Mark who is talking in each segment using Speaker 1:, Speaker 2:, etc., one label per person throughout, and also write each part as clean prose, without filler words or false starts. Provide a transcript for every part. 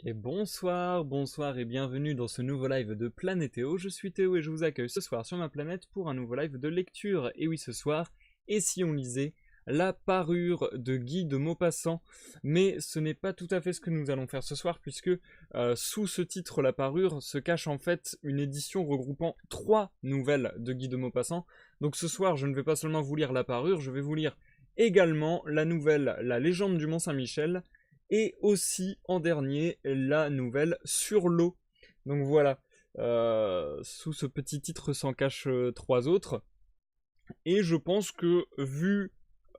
Speaker 1: Et bonsoir, bonsoir et bienvenue dans ce nouveau live de Planétéo. Je suis Théo et je vous accueille ce soir sur ma planète pour un nouveau live de lecture. Et oui, ce soir, et si on lisait La Parure de Guy de Maupassant. Mais ce n'est pas tout à fait ce que nous allons faire ce soir puisque sous ce titre La Parure se cache en fait une édition regroupant 3 nouvelles de Guy de Maupassant. Donc ce soir, je ne vais pas seulement vous lire La Parure, je vais vous lire également la nouvelle La Légende du Mont-Saint-Michel et aussi en dernier la nouvelle Sur l'eau. Donc voilà, sous ce petit titre s'en cachent 3 autres. Et je pense que vu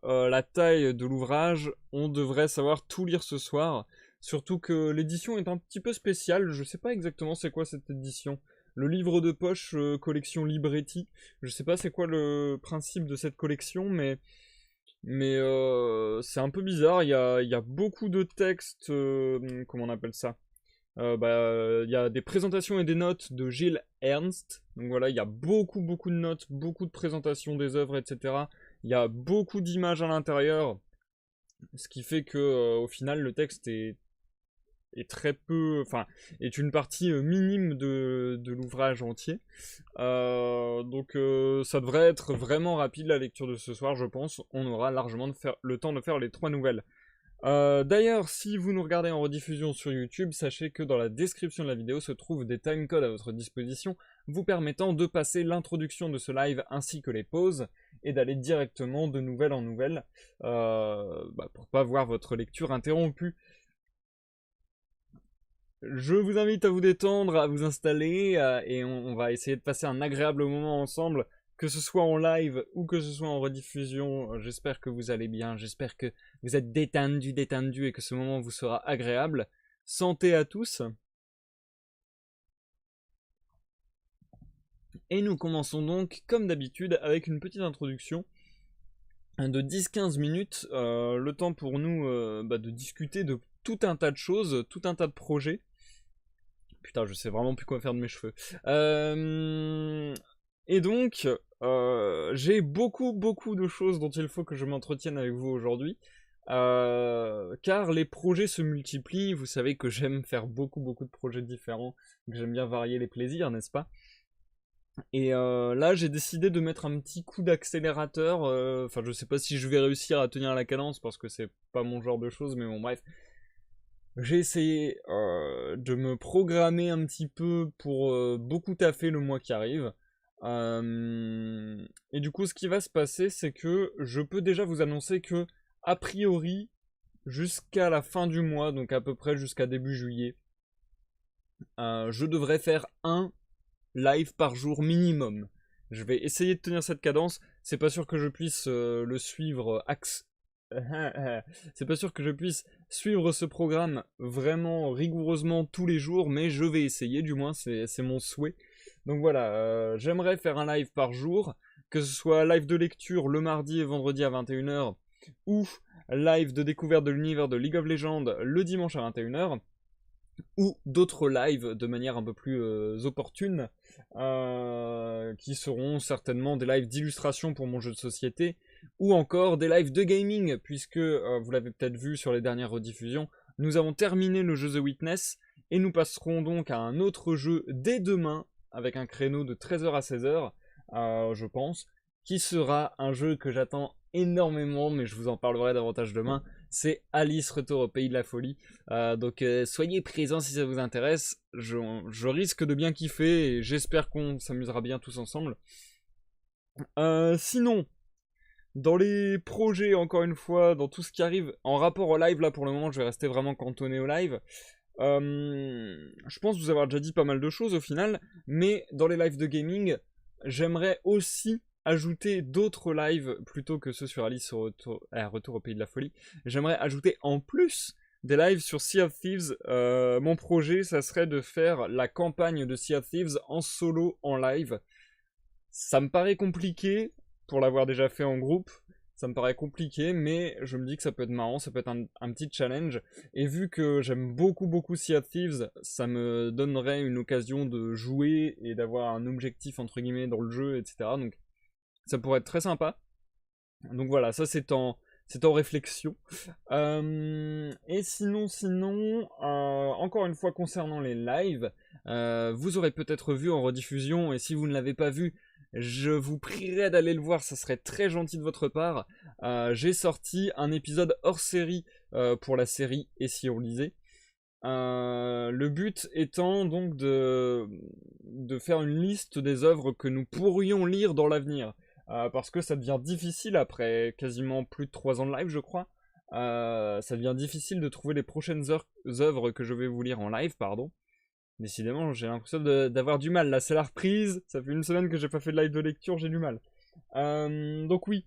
Speaker 1: la taille de l'ouvrage, on devrait savoir tout lire ce soir. Surtout que l'édition est un petit peu spéciale, je sais pas exactement c'est quoi cette édition. Le livre de poche collection Libretti, je sais pas c'est quoi le principe de cette collection, mais c'est un peu bizarre, il y a beaucoup de textes, comment on appelle ça? Il y a des présentations et des notes de Gilles Ernst. Donc voilà, il y a beaucoup de notes, beaucoup de présentations des œuvres, etc. Il y a beaucoup d'images à l'intérieur, ce qui fait que au final le texte est très peu, enfin, est une partie minime de l'ouvrage entier. Donc ça devrait être vraiment rapide la lecture de ce soir, je pense. On aura largement le temps de faire les 3 nouvelles. D'ailleurs, si vous nous regardez en rediffusion sur YouTube, sachez que dans la description de la vidéo se trouvent des timecodes à votre disposition, vous permettant de passer l'introduction de ce live ainsi que les pauses, et d'aller directement de nouvelle en nouvelle, pour pas voir votre lecture interrompue. Je vous invite à vous détendre, à vous installer, et on va essayer de passer un agréable moment ensemble, que ce soit en live ou que ce soit en rediffusion. J'espère que vous allez bien, j'espère que vous êtes détendu et que ce moment vous sera agréable. Santé à tous. Et nous commençons donc, comme d'habitude, avec une petite introduction de 10-15 minutes, le temps pour nous de discuter de tout un tas de choses, tout un tas de projets. Putain, je sais vraiment plus quoi faire de mes cheveux. Et donc, j'ai beaucoup de choses dont il faut que je m'entretienne avec vous aujourd'hui. Car les projets se multiplient. Vous savez que j'aime faire beaucoup de projets différents. Que j'aime bien varier les plaisirs, n'est-ce pas? Et là, j'ai décidé de mettre un petit coup d'accélérateur. Enfin, je sais pas si je vais réussir à tenir la cadence parce que c'est pas mon genre de choses, mais bon, bref. J'ai essayé de me programmer un petit peu pour beaucoup taffer le mois qui arrive. Et du coup, ce qui va se passer, c'est que je peux déjà vous annoncer que, a priori, jusqu'à la fin du mois, donc à peu près jusqu'à début juillet, je devrais faire un live par jour minimum. Je vais essayer de tenir cette cadence. C'est pas sûr que je puisse le suivre c'est pas sûr que je puisse suivre ce programme vraiment rigoureusement tous les jours, mais je vais essayer, du moins c'est mon souhait. Donc voilà, j'aimerais faire un live par jour, que ce soit live de lecture le mardi et vendredi à 21h, ou live de découverte de l'univers de League of Legends le dimanche à 21h, ou d'autres lives de manière un peu plus opportune, qui seront certainement des lives d'illustration pour mon jeu de société, ou encore des lives de gaming, puisque vous l'avez peut-être vu sur les dernières rediffusions, nous avons terminé le jeu The Witness, et nous passerons donc à un autre jeu dès demain, avec un créneau de 13h à 16h, je pense, qui sera un jeu que j'attends énormément, mais je vous en parlerai davantage demain. C'est Alice Retour au Pays de la Folie. Donc soyez présents si ça vous intéresse. Je risque de bien kiffer et j'espère qu'on s'amusera bien tous ensemble. Sinon, dans les projets, encore une fois, dans tout ce qui arrive en rapport au live, là pour le moment je vais rester vraiment cantonné au live. Je pense vous avoir déjà dit pas mal de choses au final, mais dans les lives de gaming, j'aimerais aussi ajouter d'autres lives plutôt que ceux sur Alice Retour au Pays de la Folie. J'aimerais ajouter en plus des lives sur Sea of Thieves. Mon projet, ça serait de faire la campagne de Sea of Thieves en solo, en live. Ça me paraît compliqué pour l'avoir déjà fait en groupe. Ça me paraît compliqué, mais je me dis que ça peut être marrant, ça peut être un petit challenge. Et vu que j'aime beaucoup Sea of Thieves, ça me donnerait une occasion de jouer et d'avoir un objectif entre guillemets dans le jeu, etc. Donc ça pourrait être très sympa. Donc voilà, ça c'est en réflexion. Et sinon, encore une fois concernant les lives, vous aurez peut-être vu en rediffusion, et si vous ne l'avez pas vu, je vous prierai d'aller le voir, ça serait très gentil de votre part. J'ai sorti un épisode hors série pour la série Et si on lisait. Le but étant donc de faire une liste des œuvres que nous pourrions lire dans l'avenir. Parce que ça devient difficile après quasiment plus de 3 ans de live, je crois. Ça devient difficile de trouver les prochaines œuvres que je vais vous lire en live, pardon. Décidément, j'ai l'impression d'avoir du mal. Là, c'est la reprise. Ça fait une semaine que j'ai pas fait de live de lecture, j'ai du mal. Donc oui,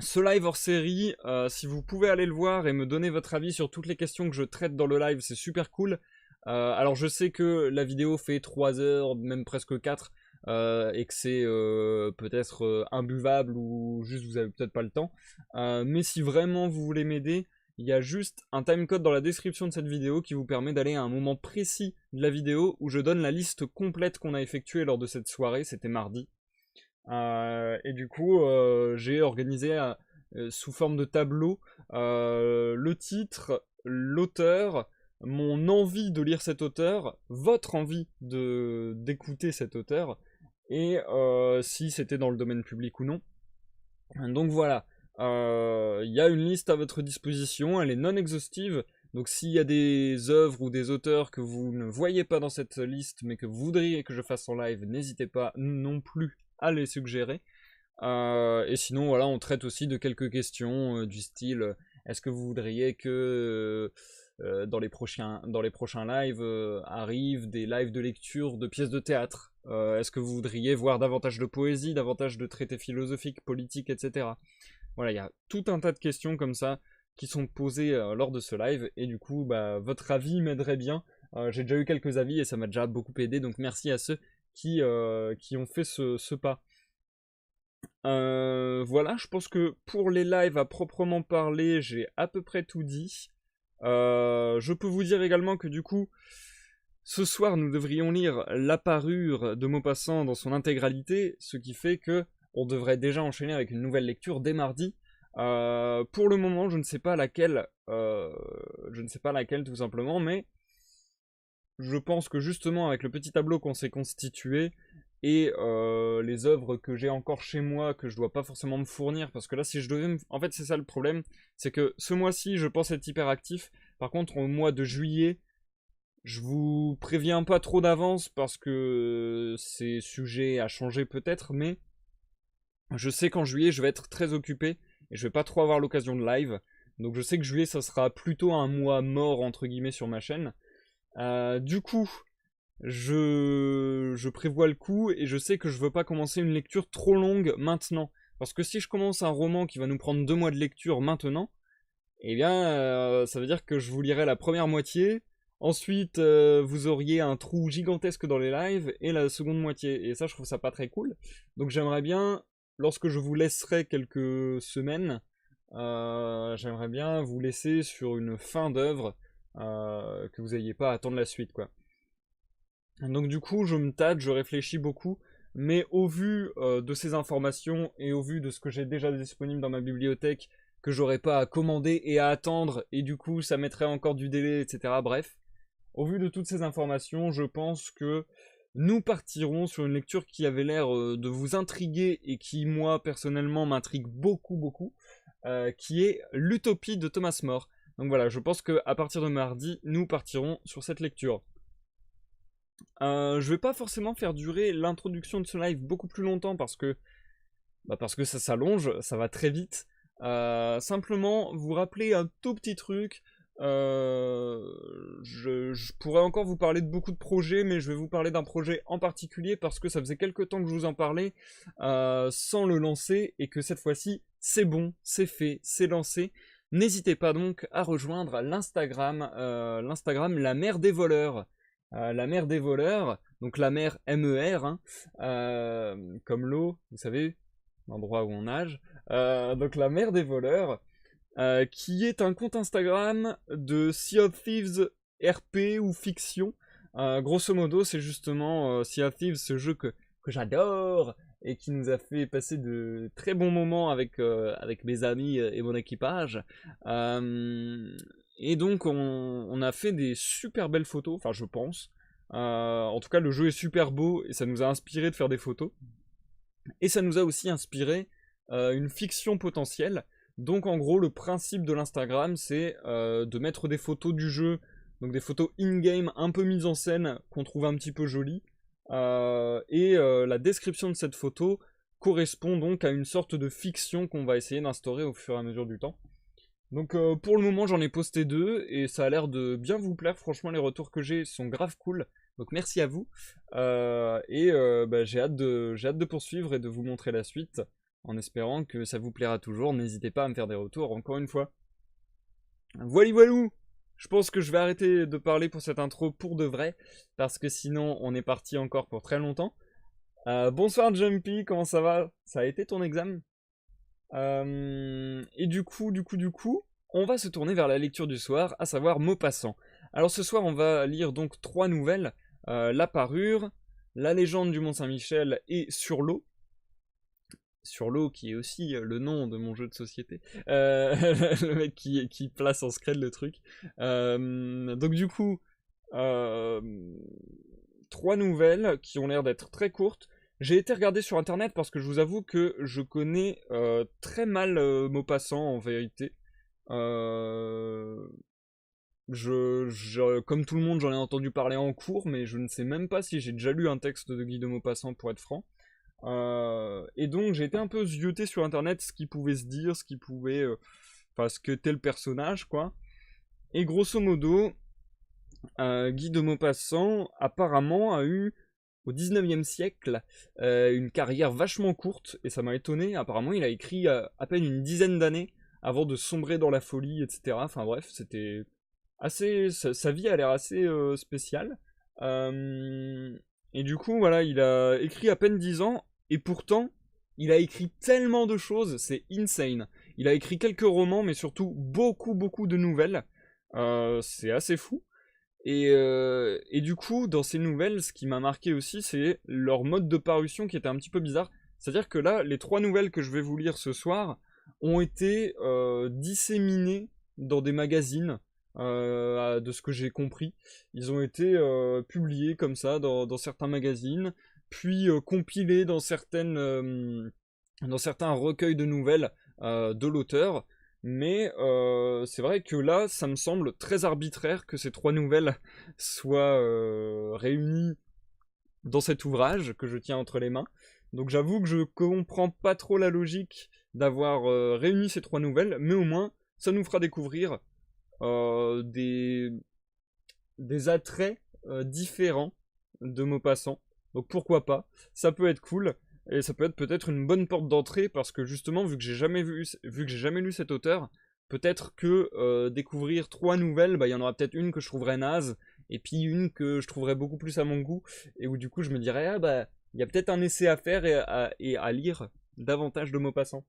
Speaker 1: ce live hors série, si vous pouvez aller le voir et me donner votre avis sur toutes les questions que je traite dans le live, c'est super cool. Alors je sais que la vidéo fait 3 heures, même presque 4, et que c'est peut-être imbuvable ou juste vous avez peut-être pas le temps. Mais si vraiment vous voulez m'aider, il y a juste un timecode dans la description de cette vidéo qui vous permet d'aller à un moment précis de la vidéo où je donne la liste complète qu'on a effectuée lors de cette soirée, c'était mardi. Et du coup, j'ai organisé sous forme de tableau le titre, l'auteur, mon envie de lire cet auteur, votre envie d'écouter cet auteur, et si c'était dans le domaine public ou non. Donc voilà, il y a une liste à votre disposition, elle est non exhaustive, donc s'il y a des œuvres ou des auteurs que vous ne voyez pas dans cette liste, mais que vous voudriez que je fasse en live, n'hésitez pas non plus à les suggérer. Et sinon, voilà, on traite aussi de quelques questions du style est-ce que vous voudriez que dans les prochains lives arrivent des lives de lecture de pièces de théâtre? Est-ce que vous voudriez voir davantage de poésie, davantage de traités philosophiques, politiques, etc. Voilà, il y a tout un tas de questions comme ça qui sont posées lors de ce live, et du coup, bah, votre avis m'aiderait bien. J'ai déjà eu quelques avis et ça m'a déjà beaucoup aidé, donc merci à ceux qui ont fait ce pas. Voilà, je pense que pour les lives à proprement parler, j'ai à peu près tout dit. Je peux vous dire également que du coup, ce soir, nous devrions lire La Parure de Maupassant dans son intégralité, ce qui fait que on devrait déjà enchaîner avec une nouvelle lecture dès mardi. Pour le moment, je ne sais pas laquelle, tout simplement, mais je pense que justement avec le petit tableau qu'on s'est constitué et les œuvres que j'ai encore chez moi que je dois pas forcément me fournir, parce que là si je devais en fait c'est ça le problème, c'est que ce mois-ci je pense être hyper actif. Par contre au mois de juillet, je vous préviens pas trop d'avance parce que c'est sujet à changer peut-être, mais je sais qu'en juillet je vais être très occupé et je vais pas trop avoir l'occasion de live. Donc je sais que juillet ça sera plutôt un mois mort entre guillemets sur ma chaîne. Du coup, je prévois le coup et je sais que je veux pas commencer une lecture trop longue maintenant. Parce que si je commence un roman qui va nous prendre 2 mois de lecture maintenant, eh bien, ça veut dire que je vous lirai la première moitié. Ensuite, vous auriez un trou gigantesque dans les lives et la seconde moitié. Et ça, je trouve ça pas très cool. Donc j'aimerais bien, lorsque je vous laisserai quelques semaines, j'aimerais bien vous laisser sur une fin d'œuvre, que vous n'ayez pas à attendre la suite, quoi. Donc du coup, je me tâte, je réfléchis beaucoup, mais au vu de ces informations et au vu de ce que j'ai déjà disponible dans ma bibliothèque, que j'aurais pas à commander et à attendre, et du coup ça mettrait encore du délai, etc. Bref, au vu de toutes ces informations, je pense que nous partirons sur une lecture qui avait l'air de vous intriguer et qui, moi, personnellement, m'intrigue beaucoup, beaucoup, qui est L'Utopie de Thomas More. Donc voilà, je pense qu'à partir de mardi, nous partirons sur cette lecture. Je vais pas forcément faire durer l'introduction de ce live beaucoup plus longtemps parce que ça s'allonge, ça va très vite. Simplement, vous rappeler un tout petit truc. Je pourrais encore vous parler de beaucoup de projets, mais je vais vous parler d'un projet en particulier parce que ça faisait quelques temps que je vous en parlais sans le lancer et que cette fois-ci, c'est bon, c'est fait, c'est lancé. N'hésitez pas donc à rejoindre l'Instagram La Mer des Voleurs. La mer des voleurs, donc la mer MER, hein, comme l'eau, vous savez, l'endroit où on nage. Donc la mer des voleurs, qui est un compte Instagram de Sea of Thieves RP ou fiction. Grosso modo, c'est justement Sea of Thieves, ce jeu que j'adore, et qui nous a fait passer de très bons moments avec mes amis et mon équipage. Et donc on a fait des super belles photos, enfin je pense. En tout cas le jeu est super beau et ça nous a inspiré de faire des photos. Et ça nous a aussi inspiré une fiction potentielle. Donc en gros le principe de l'Instagram c'est de mettre des photos du jeu, donc des photos in-game un peu mises en scène qu'on trouve un petit peu jolies. La description de cette photo correspond donc à une sorte de fiction qu'on va essayer d'instaurer au fur et à mesure du temps. Donc pour le moment j'en ai posté 2 et ça a l'air de bien vous plaire, franchement les retours que j'ai sont grave cool, donc merci à vous. J'ai hâte de poursuivre et de vous montrer la suite, en espérant que ça vous plaira toujours, n'hésitez pas à me faire des retours encore une fois. Voilà voilou. Je pense que je vais arrêter de parler pour cette intro pour de vrai, parce que sinon on est parti encore pour très longtemps. Bonsoir Jumpy, comment ça va? Ça a été ton examen? Et du coup, on va se tourner vers la lecture du soir, à savoir Maupassant. Alors ce soir, on va lire donc 3 nouvelles, La Parure, La Légende du Mont Saint-Michel et Sur l'eau. Sur l'eau, qui est aussi le nom de mon jeu de société. Le mec qui place en scred le truc. Donc du coup, 3 nouvelles qui ont l'air d'être très courtes. J'ai été regarder sur internet parce que je vous avoue que je connais très mal Maupassant en vérité. Comme tout le monde, j'en ai entendu parler en cours, mais je ne sais même pas si j'ai déjà lu un texte de Guy de Maupassant pour être franc. Et donc j'ai été un peu zioté sur internet ce qui pouvait se dire, ce qui pouvait. Enfin, ce qu'était le personnage, quoi. Et grosso modo, Guy de Maupassant apparemment a eu au 19e siècle une carrière vachement courte et ça m'a étonné. Apparemment, il a écrit à peine une dizaine d'années avant de sombrer dans la folie, etc. Enfin bref, c'était assez. Sa vie a l'air assez spéciale. Et du coup, voilà, il a écrit à peine 10 ans et pourtant, il a écrit tellement de choses, c'est insane. Il a écrit quelques romans, mais surtout beaucoup, beaucoup de nouvelles. C'est assez fou. Et du coup, dans ces nouvelles, ce qui m'a marqué aussi, c'est leur mode de parution qui était un petit peu bizarre. C'est-à-dire que là, les 3 nouvelles que je vais vous lire ce soir ont été disséminées dans des magazines, de ce que j'ai compris. Ils ont été publiés comme ça dans certains magazines, puis compilés dans certains recueils de nouvelles de l'auteur. Mais c'est vrai que là, ça me semble très arbitraire que ces 3 nouvelles soient réunies dans cet ouvrage que je tiens entre les mains. Donc j'avoue que je comprends pas trop la logique d'avoir réuni ces 3 nouvelles, mais au moins, ça nous fera découvrir des attraits différents de Maupassant. Donc pourquoi pas, ça peut être cool. Et ça peut être peut-être une bonne porte d'entrée parce que justement, vu que j'ai jamais lu cet auteur, peut-être que découvrir 3 nouvelles, bah il y en aura peut-être une que je trouverais naze, et puis une que je trouverais beaucoup plus à mon goût, et où du coup je me dirais ah bah il y a peut-être un essai à faire et à lire davantage de Maupassant.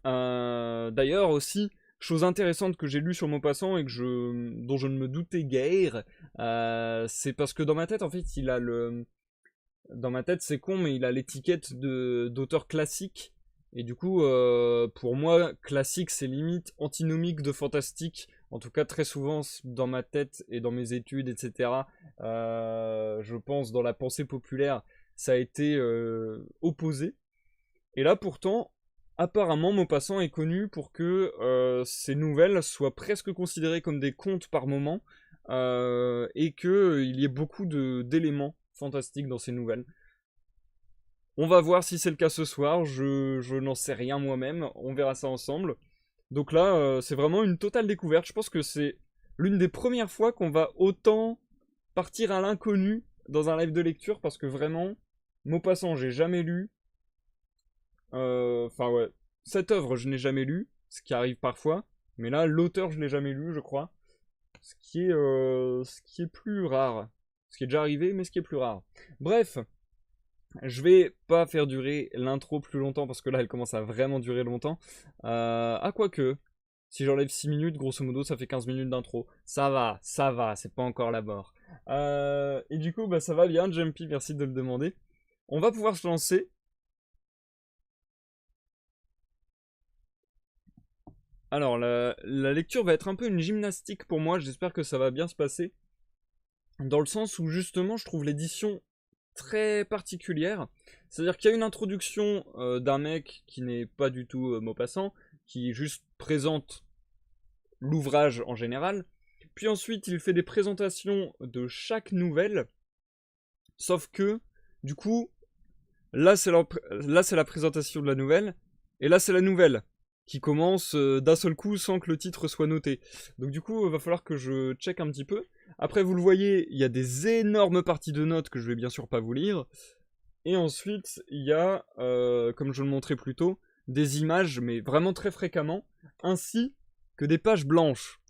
Speaker 1: D'ailleurs aussi, chose intéressante que j'ai lue sur Maupassant et dont je ne me doutais guère, c'est parce que dans ma tête en fait il a le dans ma tête, c'est con, mais il a l'étiquette d'auteur classique. Et du coup, pour moi, classique, c'est limite antinomique de fantastique. En tout cas, très souvent, dans ma tête et dans mes études, etc., je pense, dans la pensée populaire, ça a été opposé. Et là, pourtant, apparemment, Maupassant est connu pour que ses nouvelles soient presque considérées comme des contes par moment, et qu'il y ait beaucoup d'éléments fantastiques dans ses nouvelles. On va voir si c'est le cas ce soir, je n'en sais rien moi-même, on verra ça ensemble. Donc là, c'est vraiment une totale découverte, je pense que c'est l'une des premières fois qu'on va autant partir à l'inconnu dans un live de lecture, parce que vraiment, Maupassant, j'ai jamais lu. Enfin ouais, cette œuvre, je n'ai jamais lu, ce qui arrive parfois, mais là, l'auteur, je l'ai jamais lu, je crois. Ce qui est plus rare. Ce qui est déjà arrivé, mais ce qui est plus rare. Bref, je vais pas faire durer l'intro plus longtemps parce que là elle commence à vraiment durer longtemps. Quoique, si j'enlève 6 minutes, grosso modo ça fait 15 minutes d'intro. Ça va, c'est pas encore la mort. Et du coup, bah ça va bien, Jumpy, merci de le demander. On va pouvoir se lancer. Alors, la lecture va être un peu une gymnastique pour moi, j'espère que ça va bien se passer. Dans le sens où justement, je trouve l'édition très particulière. C'est-à-dire qu'il y a une introduction d'un mec qui n'est pas du tout Maupassant, qui juste présente l'ouvrage en général. Puis ensuite, il fait des présentations de chaque nouvelle. Sauf que, du coup, là c'est la présentation de la nouvelle. Et là c'est la nouvelle qui commence d'un seul coup sans que le titre soit noté. Donc du coup, il va falloir que je check un petit peu. Après, vous le voyez, il y a des énormes parties de notes que je vais bien sûr pas vous lire. Et ensuite, il y a, comme je le montrais plus tôt, des images, mais vraiment très fréquemment, ainsi que des pages blanches.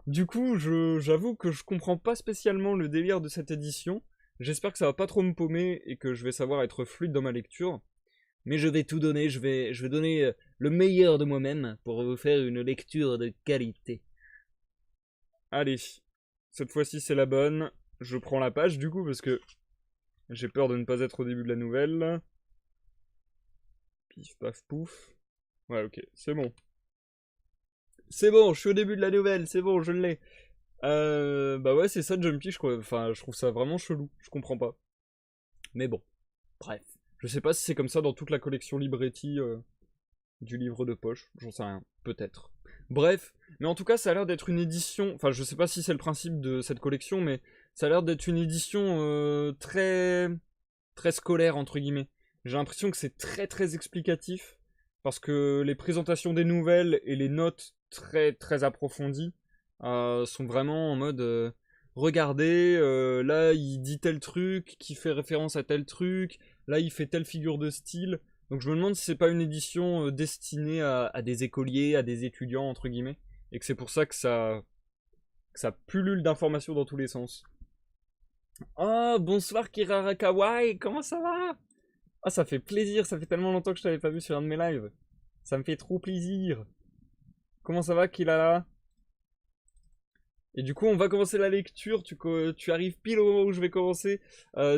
Speaker 1: Du coup, j'avoue que je comprends pas spécialement le délire de cette édition. J'espère que ça va pas trop me paumer et que je vais savoir être fluide dans ma lecture. Mais je vais tout donner, je vais donner le meilleur de moi-même pour vous faire une lecture de qualité. Allez, cette fois-ci c'est la bonne. Je prends la page du coup parce que j'ai peur de ne pas être au début de la nouvelle. Pif paf pouf. Ouais, ok, c'est bon. C'est bon, je suis au début de la nouvelle, c'est bon, je l'ai. Bah ouais, c'est ça Jumpy, enfin, je trouve ça vraiment chelou, je comprends pas. Mais bon, bref. Je sais pas si c'est comme ça dans toute la collection Libretti du livre de poche, j'en sais rien, peut-être. Bref, mais en tout cas, ça a l'air d'être une édition, enfin, je sais pas si c'est le principe de cette collection, mais ça a l'air d'être une édition très très scolaire, entre guillemets. J'ai l'impression que c'est très très explicatif, parce que les présentations des nouvelles et les notes très très approfondies sont vraiment en mode regardez, là il dit tel truc qui fait référence à tel truc, là il fait telle figure de style. Donc je me demande si c'est pas une édition destinée à des écoliers, à des étudiants entre guillemets, et que c'est pour ça que ça pullule d'informations dans tous les sens. Oh, bonsoir Kirara Kawaii, comment ça va? Ah, ça fait plaisir, ça fait tellement longtemps que je t'avais pas vu sur un de mes lives. Ça me fait trop plaisir. Comment ça va, Kilala? Et du coup, on va commencer la lecture. Tu arrives pile au moment où je vais commencer.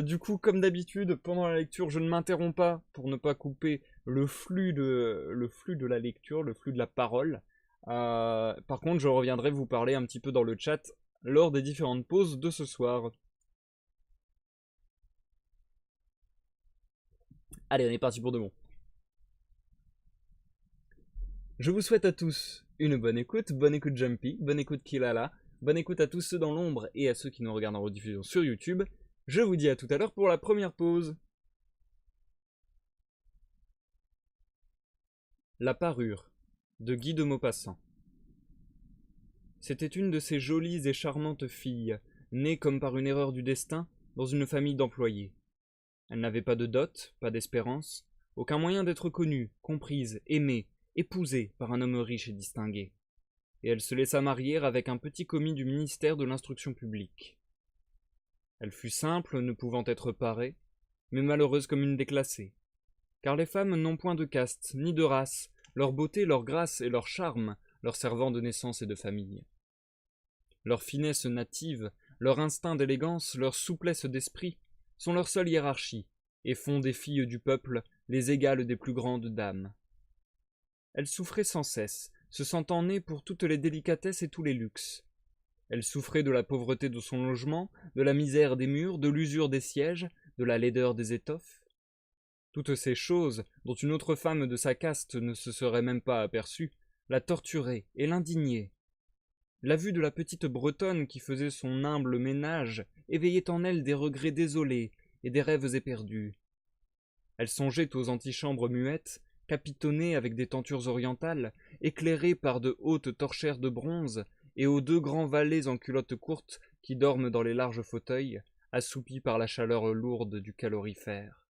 Speaker 1: Du coup, comme d'habitude, pendant la lecture, je ne m'interromps pas pour ne pas couper le flux de la lecture, le flux de la parole. Par contre, je reviendrai vous parler un petit peu dans le chat lors des différentes pauses de ce soir. Allez, on est parti pour de bon. Je vous souhaite à tous une bonne écoute Jumpy, bonne écoute Kilala, bonne écoute à tous ceux dans l'ombre et à ceux qui nous regardent en rediffusion sur YouTube. Je vous dis à tout à l'heure pour la première pause. La parure de Guy de Maupassant. C'était une de ces jolies et charmantes filles, nées comme par une erreur du destin, dans une famille d'employés. Elle n'avait pas de dot, pas d'espérance, aucun moyen d'être connue, comprise, aimée, épousée par un homme riche et distingué. Et elle se laissa marier avec un petit commis du ministère de l'Instruction publique. Elle fut simple, ne pouvant être parée, mais malheureuse comme une déclassée. Car les femmes n'ont point de caste, ni de race, leur beauté, leur grâce et leur charme leur servant de naissance et de famille. Leur finesse native, leur instinct d'élégance, leur souplesse d'esprit sont leur seule hiérarchie, et font des filles du peuple les égales des plus grandes dames. Elle souffrait sans cesse, se sentant née pour toutes les délicatesses et tous les luxes. Elle souffrait de la pauvreté de son logement, de la misère des murs, de l'usure des sièges, de la laideur des étoffes. Toutes ces choses, dont une autre femme de sa caste ne se serait même pas aperçue, la torturaient et l'indignaient. La vue de la petite Bretonne qui faisait son humble ménage éveillait en elle des regrets désolés et des rêves éperdus. Elle songeait aux antichambres muettes, capitonnées avec des tentures orientales, éclairées par de hautes torchères de bronze, et aux deux grands valets en culottes courtes qui dorment dans les larges fauteuils, assoupis par la chaleur lourde du calorifère.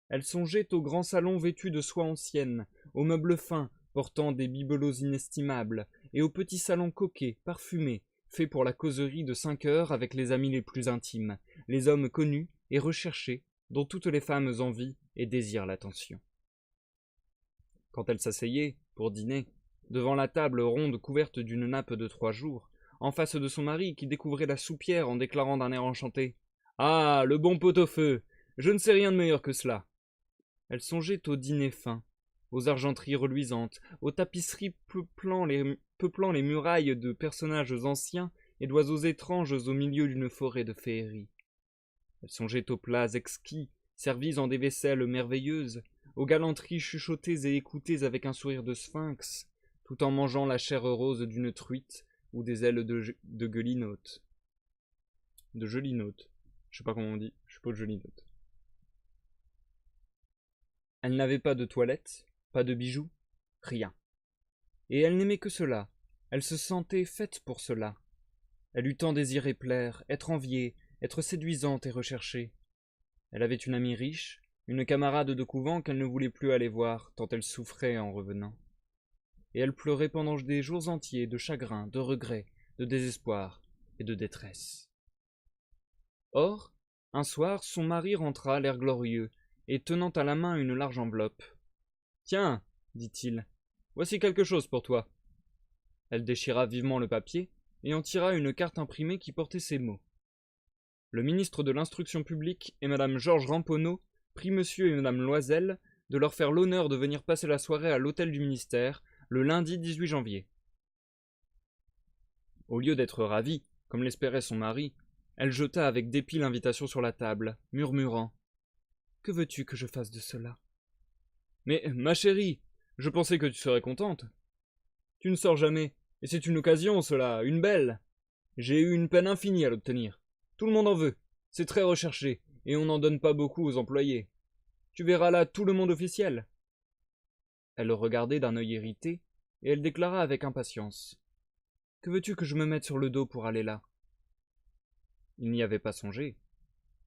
Speaker 1: Elle songeait au grand salon vêtu de soie ancienne, aux meubles fins, portant des bibelots inestimables, et au petit salon coquet, parfumé, fait pour la causerie de 5 heures avec les amis les plus intimes, les hommes connus et recherchés, dont toutes les femmes envient et désirent l'attention. Quand elle s'asseyait, pour dîner, devant la table ronde couverte d'une nappe de 3 jours, en face de son mari qui découvrait la soupière en déclarant d'un air enchanté « Ah, le bon pot-au-feu! Je ne sais rien de meilleur que cela !» Elle songeait au dîner fin, aux argenteries reluisantes, aux tapisseries peuplant les murailles de personnages anciens et d'oiseaux étranges au milieu d'une forêt de féerie. Elle songeait aux plats exquis, servis en des vaisselles merveilleuses, aux galanteries chuchotées et écoutées avec un sourire de sphinx, tout en mangeant la chair rose d'une truite ou des ailes de gelinote. De gelinote. Je sais pas comment on dit, je suppose gelinote. Elle n'avait pas de toilette, pas de bijoux, rien. Et elle n'aimait que cela, elle se sentait faite pour cela. Elle eut tant désiré plaire, être enviée, être séduisante et recherchée. Elle avait une amie riche, une camarade de couvent qu'elle ne voulait plus aller voir, tant elle souffrait en revenant. Et elle pleurait pendant des jours entiers de chagrin, de regret, de désespoir et de détresse. Or, un soir, son mari rentra, l'air glorieux, et tenant à la main une large enveloppe. « Tiens, dit-il, voici quelque chose pour toi. » Elle déchira vivement le papier et en tira une carte imprimée qui portait ces mots. Le ministre de l'Instruction publique et madame Georges Ramponneau prie monsieur et madame Loisel de leur faire l'honneur de venir passer la soirée à l'hôtel du ministère le lundi 18 janvier. Au lieu d'être ravie, comme l'espérait son mari, elle jeta avec dépit l'invitation sur la table, murmurant « Que veux-tu que je fasse de cela ?»« Mais, ma chérie, je pensais que tu serais contente. Tu ne sors jamais, et c'est une occasion, cela, une belle. J'ai eu une peine infinie à l'obtenir. Tout le monde en veut, c'est très recherché, et on n'en donne pas beaucoup aux employés. Tu verras là tout le monde officiel. » Elle le regardait d'un œil irrité, et elle déclara avec impatience « Que veux-tu que je me mette sur le dos pour aller là ?» Il n'y avait pas songé.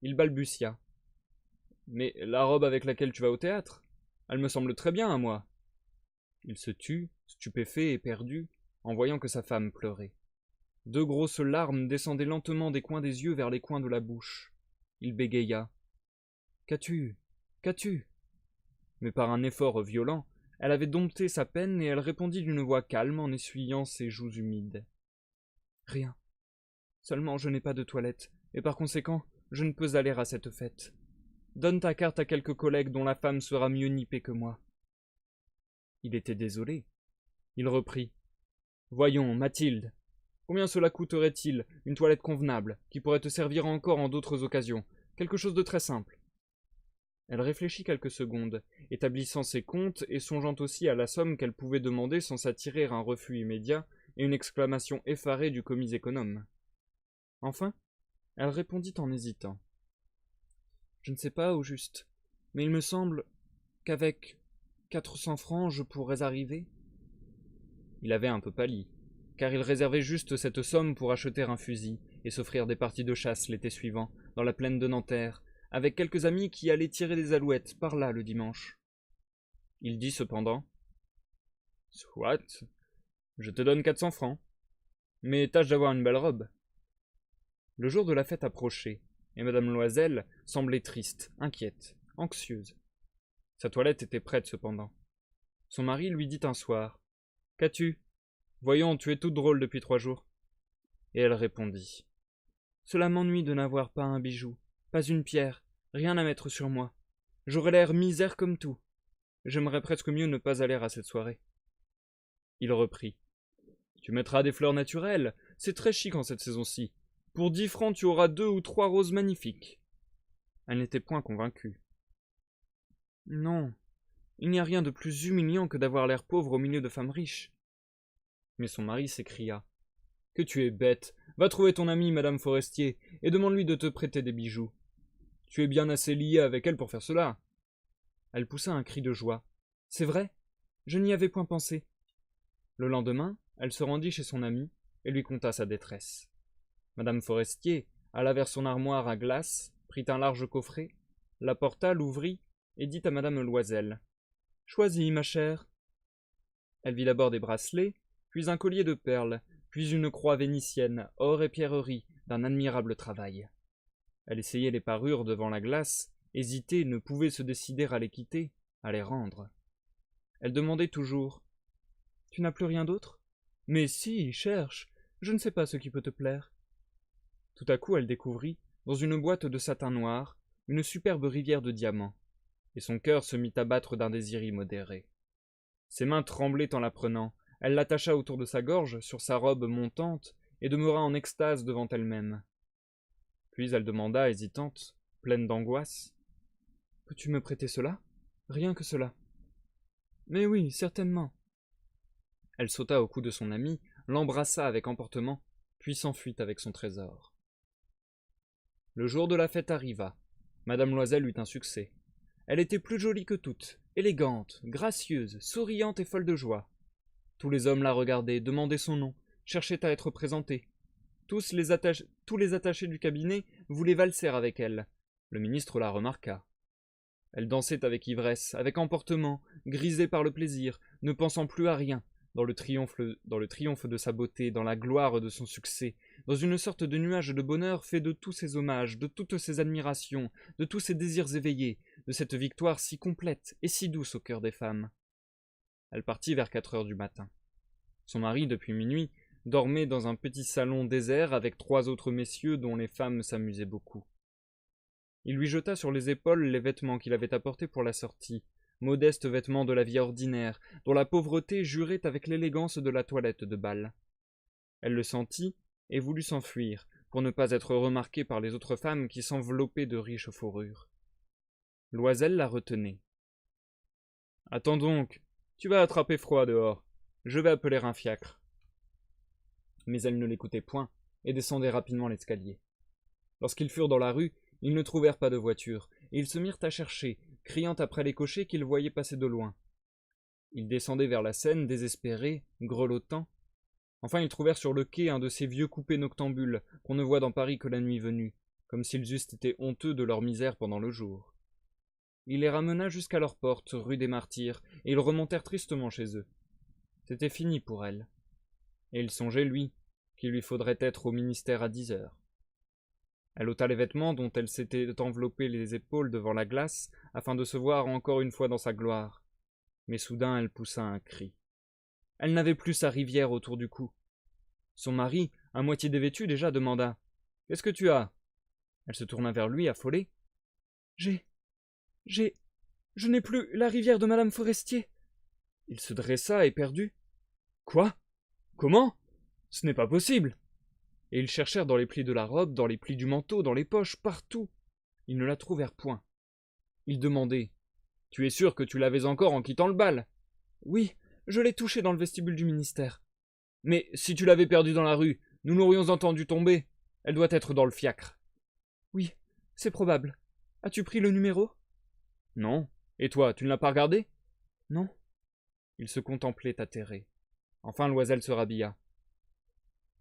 Speaker 1: Il balbutia. « Mais la robe avec laquelle tu vas au théâtre, elle me semble très bien à moi. » Il se tut, stupéfait et perdu, en voyant que sa femme pleurait. Deux grosses larmes descendaient lentement des coins des yeux vers les coins de la bouche. Il bégaya. « Qu'as-tu ? Qu'as-tu » Mais par un effort violent, elle avait dompté sa peine et elle répondit d'une voix calme en essuyant ses joues humides. « Rien. Seulement je n'ai pas de toilette, et par conséquent, je ne peux aller à cette fête. Donne ta carte à quelques collègues dont la femme sera mieux nippée que moi. » Il était désolé. Il reprit. « Voyons, Mathilde, combien cela coûterait-il, une toilette convenable, qui pourrait te servir encore en d'autres occasions, quelque chose de très simple. » Elle réfléchit quelques secondes, établissant ses comptes et songeant aussi à la somme qu'elle pouvait demander sans s'attirer un refus immédiat et une exclamation effarée du commis économe. Enfin, elle répondit en hésitant. « Je ne sais pas au juste, mais il me semble qu'avec 400 francs je pourrais arriver. » Il avait un peu pâli, car il réservait juste cette somme pour acheter un fusil et s'offrir des parties de chasse l'été suivant, dans la plaine de Nanterre, avec quelques amis qui allaient tirer des alouettes par là le dimanche. Il dit cependant « Soit, je te donne 400 francs, mais tâche d'avoir une belle robe. » Le jour de la fête approchait, et madame Loisel semblait triste, inquiète, anxieuse. Sa toilette était prête cependant. Son mari lui dit un soir « Qu'as-tu ? Voyons, tu es toute drôle depuis 3 jours. » Et elle répondit « Cela m'ennuie de n'avoir pas un bijou, pas une pierre, rien à mettre sur moi. J'aurais l'air misère comme tout. J'aimerais presque mieux ne pas aller à cette soirée. » Il reprit « Tu mettras des fleurs naturelles, c'est très chic en cette saison-ci. Pour 10 francs, tu auras 2 ou 3 roses magnifiques. » Elle n'était point convaincue. « Non, il n'y a rien de plus humiliant que d'avoir l'air pauvre au milieu de femmes riches. » Mais son mari s'écria. « Que tu es bête, va trouver ton amie Madame Forestier, et demande-lui de te prêter des bijoux. Tu es bien assez lié avec elle pour faire cela. » Elle poussa un cri de joie. « C'est vrai, je n'y avais point pensé. » Le lendemain, elle se rendit chez son amie et lui conta sa détresse. Madame Forestier alla vers son armoire à glace, prit un large coffret, l'apporta, l'ouvrit et dit à madame Loisel. « Choisis, ma chère. » Elle vit d'abord des bracelets, puis un collier de perles, puis une croix vénitienne, or et pierreries, d'un admirable travail. Elle essayait les parures devant la glace, hésitait, ne pouvait se décider à les quitter, à les rendre. Elle demandait toujours. « Tu n'as plus rien d'autre ? Mais si, cherche, je ne sais pas ce qui peut te plaire. » Tout à coup elle découvrit, dans une boîte de satin noir, une superbe rivière de diamants, et son cœur se mit à battre d'un désir immodéré. Ses mains tremblaient en la prenant. Elle l'attacha autour de sa gorge, sur sa robe montante, et demeura en extase devant elle-même. Puis elle demanda, hésitante, pleine d'angoisse. « Peux-tu me prêter cela? Rien que cela. »« Mais oui, certainement. » Elle sauta au cou de son ami, l'embrassa avec emportement, puis s'enfuit avec son trésor. Le jour de la fête arriva. Madame Loisel eut un succès. Elle était plus jolie que toutes, élégante, gracieuse, souriante et folle de joie. Tous les hommes la regardaient, demandaient son nom, cherchaient à être présentés. Tous les attachés du cabinet voulaient valser avec elle. Le ministre la remarqua. Elle dansait avec ivresse, avec emportement, grisée par le plaisir, ne pensant plus à rien, dans le triomphe de sa beauté, dans la gloire de son succès, dans une sorte de nuage de bonheur fait de tous ses hommages, de toutes ses admirations, de tous ses désirs éveillés, de cette victoire si complète et si douce au cœur des femmes. Elle partit vers 4 heures du matin. Son mari, depuis minuit, dormait dans un petit salon désert avec 3 autres messieurs dont les femmes s'amusaient beaucoup. Il lui jeta sur les épaules les vêtements qu'il avait apportés pour la sortie, modestes vêtements de la vie ordinaire, dont la pauvreté jurait avec l'élégance de la toilette de bal. Elle le sentit et voulut s'enfuir, pour ne pas être remarquée par les autres femmes qui s'enveloppaient de riches fourrures. Loisel la retenait. « Attends donc, tu vas attraper froid dehors. Je vais appeler un fiacre. » Mais elle ne l'écoutait point et descendait rapidement l'escalier. Lorsqu'ils furent dans la rue, ils ne trouvèrent pas de voiture, et ils se mirent à chercher, criant après les cochers qu'ils voyaient passer de loin. Ils descendaient vers la Seine, désespérés, grelottant. Enfin, ils trouvèrent sur le quai un de ces vieux coupés noctambules qu'on ne voit dans Paris que la nuit venue, comme s'ils eussent été honteux de leur misère pendant le jour. Il les ramena jusqu'à leur porte, rue des Martyrs, et ils remontèrent tristement chez eux. C'était fini pour elle. Et il songeait, lui, qu'il lui faudrait être au ministère à 10 heures. Elle ôta les vêtements dont elle s'était enveloppée les épaules devant la glace, afin de se voir encore une fois dans sa gloire. Mais soudain elle poussa un cri. Elle n'avait plus sa rivière autour du cou. Son mari, à moitié dévêtu déjà, demanda « Qu'est-ce que tu as ?» Elle se tourna vers lui, affolée. « Je n'ai plus la rivière de Madame Forestier. » Il se dressa, éperdu. « Quoi? Comment? Ce n'est pas possible !» Et ils cherchèrent dans les plis de la robe, dans les plis du manteau, dans les poches, partout. Ils ne la trouvèrent point. Ils demandaient « Tu es sûr que tu l'avais encore en quittant le bal ?»« Oui, je l'ai touchée dans le vestibule du ministère. »« Mais si tu l'avais perdue dans la rue, nous l'aurions entendue tomber. Elle doit être dans le fiacre. »« Oui, c'est probable. As-tu pris le numéro ?»« Non. Et toi, tu ne l'as pas regardé ?»« Non. » Ils se contemplaient atterrés. Enfin Loisel se rhabilla.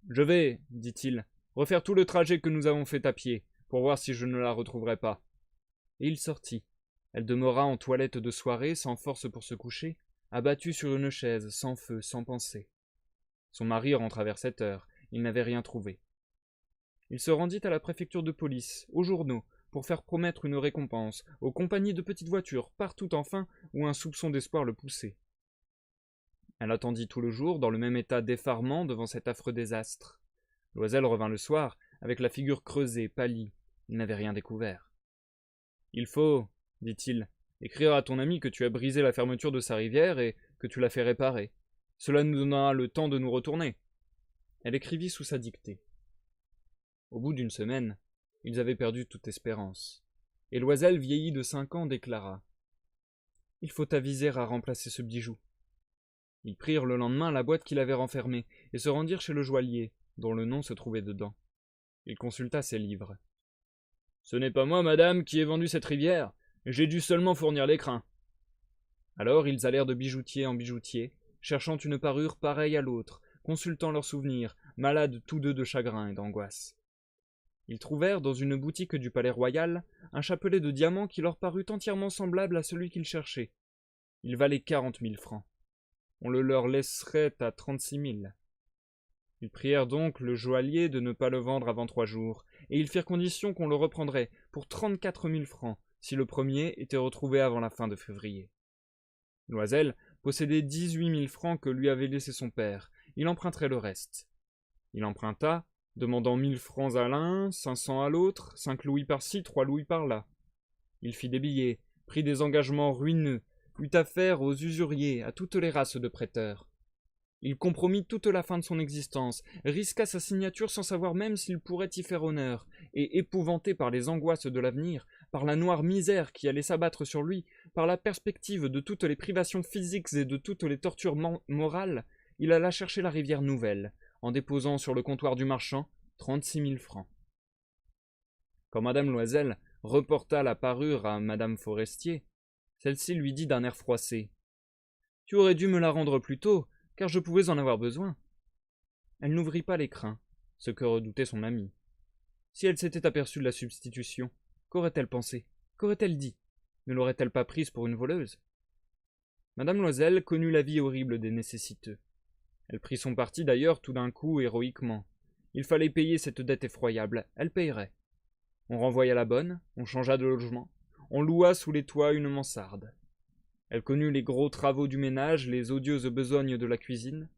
Speaker 1: « Je vais, dit-il, refaire tout le trajet que nous avons fait à pied, pour voir si je ne la retrouverai pas. » Et il sortit. Elle demeura en toilette de soirée, sans force pour se coucher, abattue sur une chaise, sans feu, sans pensée. Son mari rentra vers 7 heures. Il n'avait rien trouvé. Il se rendit à la préfecture de police, aux journaux, pour faire promettre une récompense, aux compagnies de petites voitures, partout enfin où un soupçon d'espoir le poussait. Elle attendit tout le jour, dans le même état d'effarement devant cet affreux désastre. Loisel revint le soir, avec la figure creusée, pâlie. Il n'avait rien découvert. « Il faut, dit-il, écrire à ton ami que tu as brisé la fermeture de sa rivière et que tu l'as fait réparer. Cela nous donnera le temps de nous retourner. » Elle écrivit sous sa dictée. Au bout d'une semaine, ils avaient perdu toute espérance. Et Loisel, vieilli de 5 ans, déclara « Il faut aviser à remplacer ce bijou. » Ils prirent le lendemain la boîte qu'il avait renfermée et se rendirent chez le joaillier, dont le nom se trouvait dedans. Il consulta ses livres. « Ce n'est pas moi, madame, qui ai vendu cette rivière. J'ai dû seulement fournir l'écrin. » Alors ils allèrent de bijoutier en bijoutier, cherchant une parure pareille à l'autre, consultant leurs souvenirs, malades tous deux de chagrin et d'angoisse. Ils trouvèrent dans une boutique du Palais Royal un chapelet de diamants qui leur parut entièrement semblable à celui qu'ils cherchaient. Il valait 40 000 francs. On le leur laisserait à 36 000. Ils prièrent donc le joaillier de ne pas le vendre avant 3 jours, et ils firent condition qu'on le reprendrait pour 34 000 francs si le premier était retrouvé avant la fin de février. Loisel possédait 18 000 francs que lui avait laissé son père. Il emprunterait le reste. Il emprunta, demandant 1 000 francs à l'un, 500 à l'autre, 5 louis par-ci, 3 louis par-là. Il fit des billets, prit des engagements ruineux, eut affaire aux usuriers, à toutes les races de prêteurs. Il compromit toute la fin de son existence, risqua sa signature sans savoir même s'il pourrait y faire honneur, et épouvanté par les angoisses de l'avenir, par la noire misère qui allait s'abattre sur lui, par la perspective de toutes les privations physiques et de toutes les tortures morales, il alla chercher la rivière Nouvelle, en déposant sur le comptoir du marchand 36 000 francs. Quand madame Loisel reporta la parure à madame Forestier, celle-ci lui dit d'un air froissé: « Tu aurais dû me la rendre plus tôt, car je pouvais en avoir besoin. » Elle n'ouvrit pas l'écrin, ce que redoutait son ami. Si elle s'était aperçue de la substitution, qu'aurait-elle pensé? Qu'aurait-elle dit? Ne l'aurait-elle pas prise pour une voleuse? Madame Loisel connut la vie horrible des nécessiteux. Elle prit son parti d'ailleurs tout d'un coup héroïquement. Il fallait payer cette dette effroyable, elle payerait. On renvoya la bonne, on changea de logement, on loua sous les toits une mansarde. Elle connut les gros travaux du ménage, les odieuses besognes de la cuisine.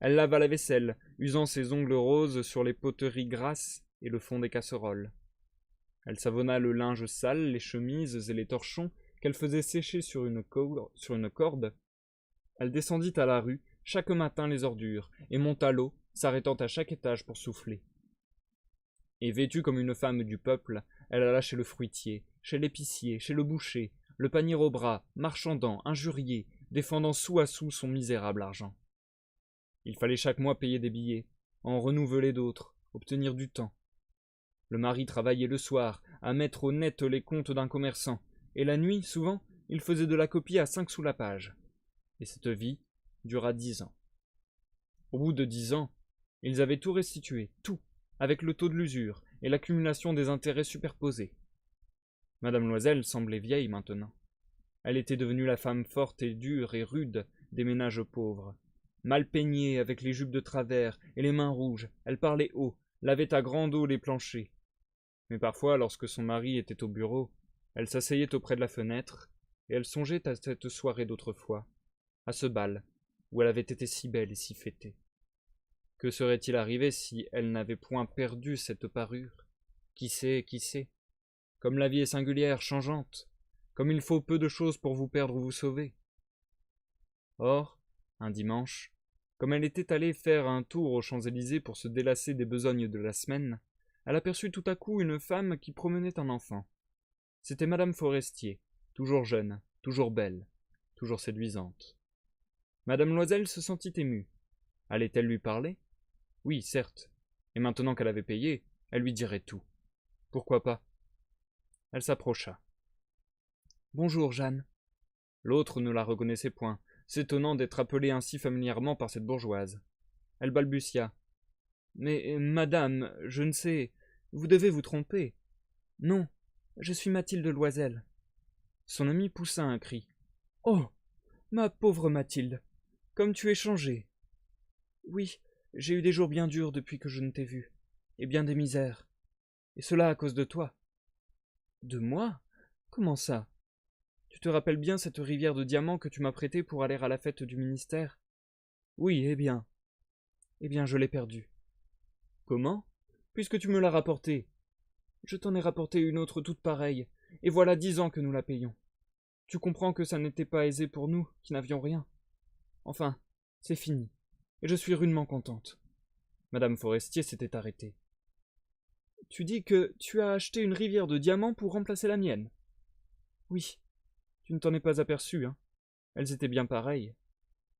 Speaker 1: Elle lava la vaisselle, usant ses ongles roses sur les poteries grasses et le fond des casseroles. Elle savonna le linge sale, les chemises et les torchons qu'elle faisait sécher sur une corde. Elle descendit à la rue, chaque matin les ordures, et monta l'eau, s'arrêtant à chaque étage pour souffler. Et vêtue comme une femme du peuple, elle alla chez le fruitier, chez l'épicier, chez le boucher, le panier au bras, marchandant, injurié, défendant sou à sou son misérable argent. Il fallait chaque mois payer des billets, en renouveler d'autres, obtenir du temps. Le mari travaillait le soir, à mettre au net les comptes d'un commerçant, et la nuit, souvent, il faisait de la copie à 5 sous la page. Et cette vie dura 10 ans. Au bout de 10 ans, ils avaient tout restitué, tout, avec le taux de l'usure et l'accumulation des intérêts superposés. Madame Loisel semblait vieille maintenant. Elle était devenue la femme forte et dure et rude des ménages pauvres. Mal peignée, avec les jupes de travers et les mains rouges, elle parlait haut, lavait à grande eau les planchers. Mais parfois, lorsque son mari était au bureau, elle s'asseyait auprès de la fenêtre, et elle songeait à cette soirée d'autrefois, à ce bal, où elle avait été si belle et si fêtée. Que serait-il arrivé si elle n'avait point perdu cette parure? Qui sait, qui sait? Comme la vie est singulière, changeante, comme il faut peu de choses pour vous perdre ou vous sauver. Or, un dimanche, comme elle était allée faire un tour aux Champs-Élysées pour se délasser des besognes de la semaine, elle aperçut tout à coup une femme qui promenait un enfant. C'était madame Forestier, toujours jeune, toujours belle, toujours séduisante. Madame Loisel se sentit émue. Allait-elle lui parler? Oui, certes. Et maintenant qu'elle avait payé, elle lui dirait tout. Pourquoi pas? Elle s'approcha. Bonjour, Jeanne. L'autre ne la reconnaissait point, s'étonnant d'être appelée ainsi familièrement par cette bourgeoise. Elle balbutia. Mais, madame, je ne sais, vous devez vous tromper. Non, je suis Mathilde Loisel. Son amie poussa un cri. Oh, ma pauvre Mathilde, comme tu es changée. Oui, j'ai eu des jours bien durs depuis que je ne t'ai vue, et bien des misères. Et cela à cause de toi. De moi? Comment ça? Tu te rappelles bien cette rivière de diamants que tu m'as prêtée pour aller à la fête du ministère? Oui, eh bien. Eh bien, je l'ai perdue. Comment? Puisque tu me l'as rapportée. Je t'en ai rapporté une autre toute pareille, et voilà 10 ans que nous la payons. Tu comprends que ça n'était pas aisé pour nous, qui n'avions rien. Enfin, c'est fini, et je suis rudement contente. Madame Forestier s'était arrêtée. Tu dis que tu as acheté une rivière de diamants pour remplacer la mienne? Oui, tu ne t'en es pas aperçu, hein. Elles étaient bien pareilles.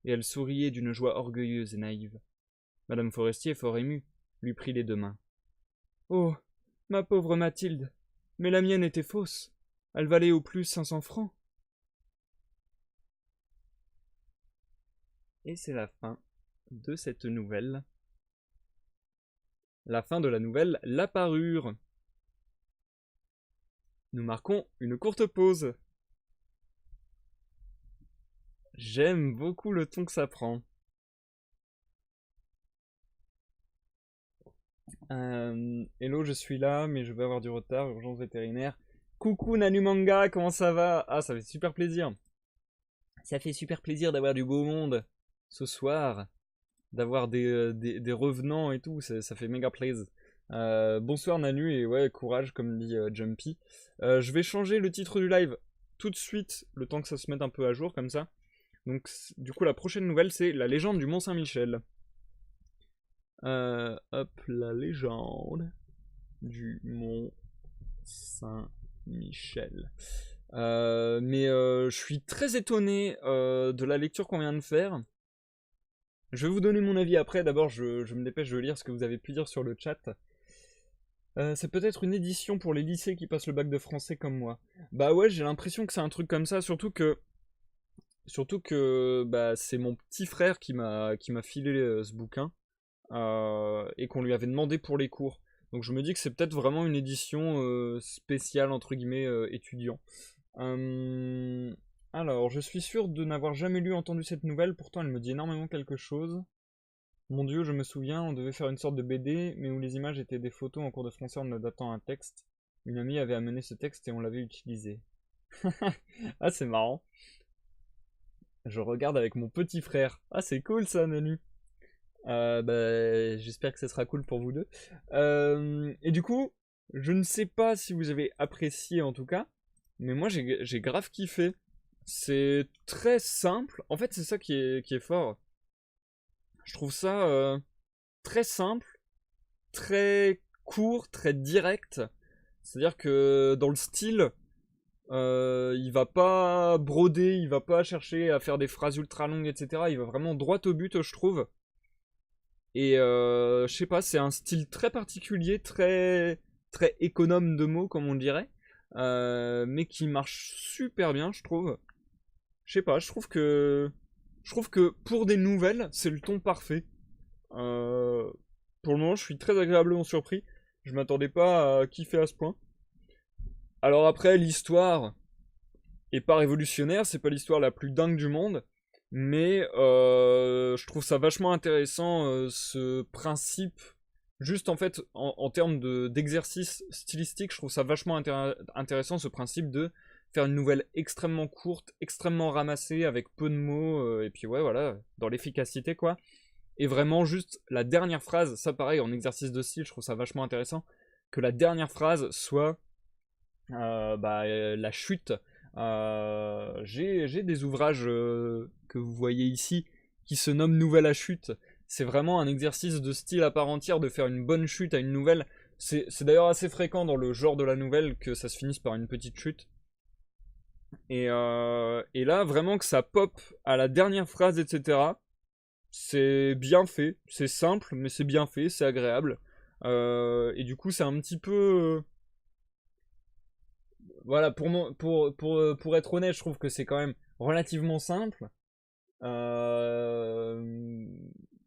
Speaker 1: Et elle souriait d'une joie orgueilleuse et naïve. Madame Forestier, fort émue, lui prit les 2 mains. Oh, ma pauvre Mathilde, mais la mienne était fausse. Elle valait au plus 500 francs. Et c'est la fin de cette nouvelle. La fin de la nouvelle La Parure. Nous marquons une courte pause. J'aime beaucoup le ton que ça prend. Hello, je suis là, mais je vais avoir du retard, urgence vétérinaire. Coucou Nanumanga, comment ça va? Ah, ça fait super plaisir. Ça fait super plaisir d'avoir du beau monde ce soir, d'avoir des revenants et tout, ça fait méga plaisir. Bonsoir Nanu, et ouais, courage comme dit Jumpy. Je vais changer le titre du live. tout de suite, le temps que ça se mette un peu à jour comme ça. Donc du coup la prochaine nouvelle c'est la légende du Mont Saint-Michel. Hop, la légende du Mont Saint-Michel. Je suis très étonné de la lecture qu'on vient de faire. Je vais vous donner mon avis après. D'abord, je me dépêche de lire ce que vous avez pu dire sur le chat. C'est peut-être une édition pour les lycées qui passent le bac de français comme moi. Bah ouais, j'ai l'impression que c'est un truc comme ça, surtout que bah, c'est mon petit frère qui m'a filé ce bouquin et qu'on lui avait demandé pour les cours. Donc je me dis que c'est peut-être vraiment une édition spéciale entre guillemets étudiant. Alors, je suis sûr de n'avoir jamais lu entendu cette nouvelle, pourtant elle me dit énormément quelque chose. Mon Dieu, je me souviens, on devait faire une sorte de BD, mais où les images étaient des photos en cours de français en adaptant un texte. Une amie avait amené ce texte et on l'avait utilisé. Ah, c'est marrant. Je regarde avec mon petit frère. Ah, c'est cool ça, Nanu. Bah, j'espère que ce sera cool pour vous deux. Et du coup, je ne sais pas si vous avez apprécié en tout cas, mais moi j'ai grave kiffé. C'est très simple. En fait, c'est ça qui est fort. Je trouve ça très simple, très court, très direct. C'est-à-dire que dans le style, il va pas broder, il va pas chercher à faire des phrases ultra longues, etc. Il va vraiment droit au but, je trouve. Et je sais pas, c'est un style très particulier, très économe de mots, comme on dirait, mais qui marche super bien, je trouve. Je sais pas, je trouve que pour des nouvelles, c'est le ton parfait. Euh, pour le moment, je suis très agréablement surpris. Je m'attendais pas à kiffer à ce point. Alors après, l'histoire est pas révolutionnaire, c'est pas l'histoire la plus dingue du monde, mais je trouve ça vachement intéressant ce principe. Juste en fait, en termes d'exercice stylistique, je trouve ça vachement intéressant ce principe de faire une nouvelle extrêmement courte, extrêmement ramassée, avec peu de mots, et puis ouais, voilà, dans l'efficacité quoi. Et vraiment juste la dernière phrase, ça pareil, en exercice de style, je trouve ça vachement intéressant, que la dernière phrase soit la chute. J'ai des ouvrages que vous voyez ici qui se nomment Nouvelle à chute. C'est vraiment un exercice de style à part entière de faire une bonne chute à une nouvelle. C'est d'ailleurs assez fréquent dans le genre de la nouvelle que ça se finisse par une petite chute. Et là, vraiment que ça pop à la dernière phrase, etc. C'est bien fait, c'est simple, mais c'est bien fait, c'est agréable. Et du coup, c'est un petit peu voilà, pour être honnête, je trouve que c'est quand même relativement simple. Euh,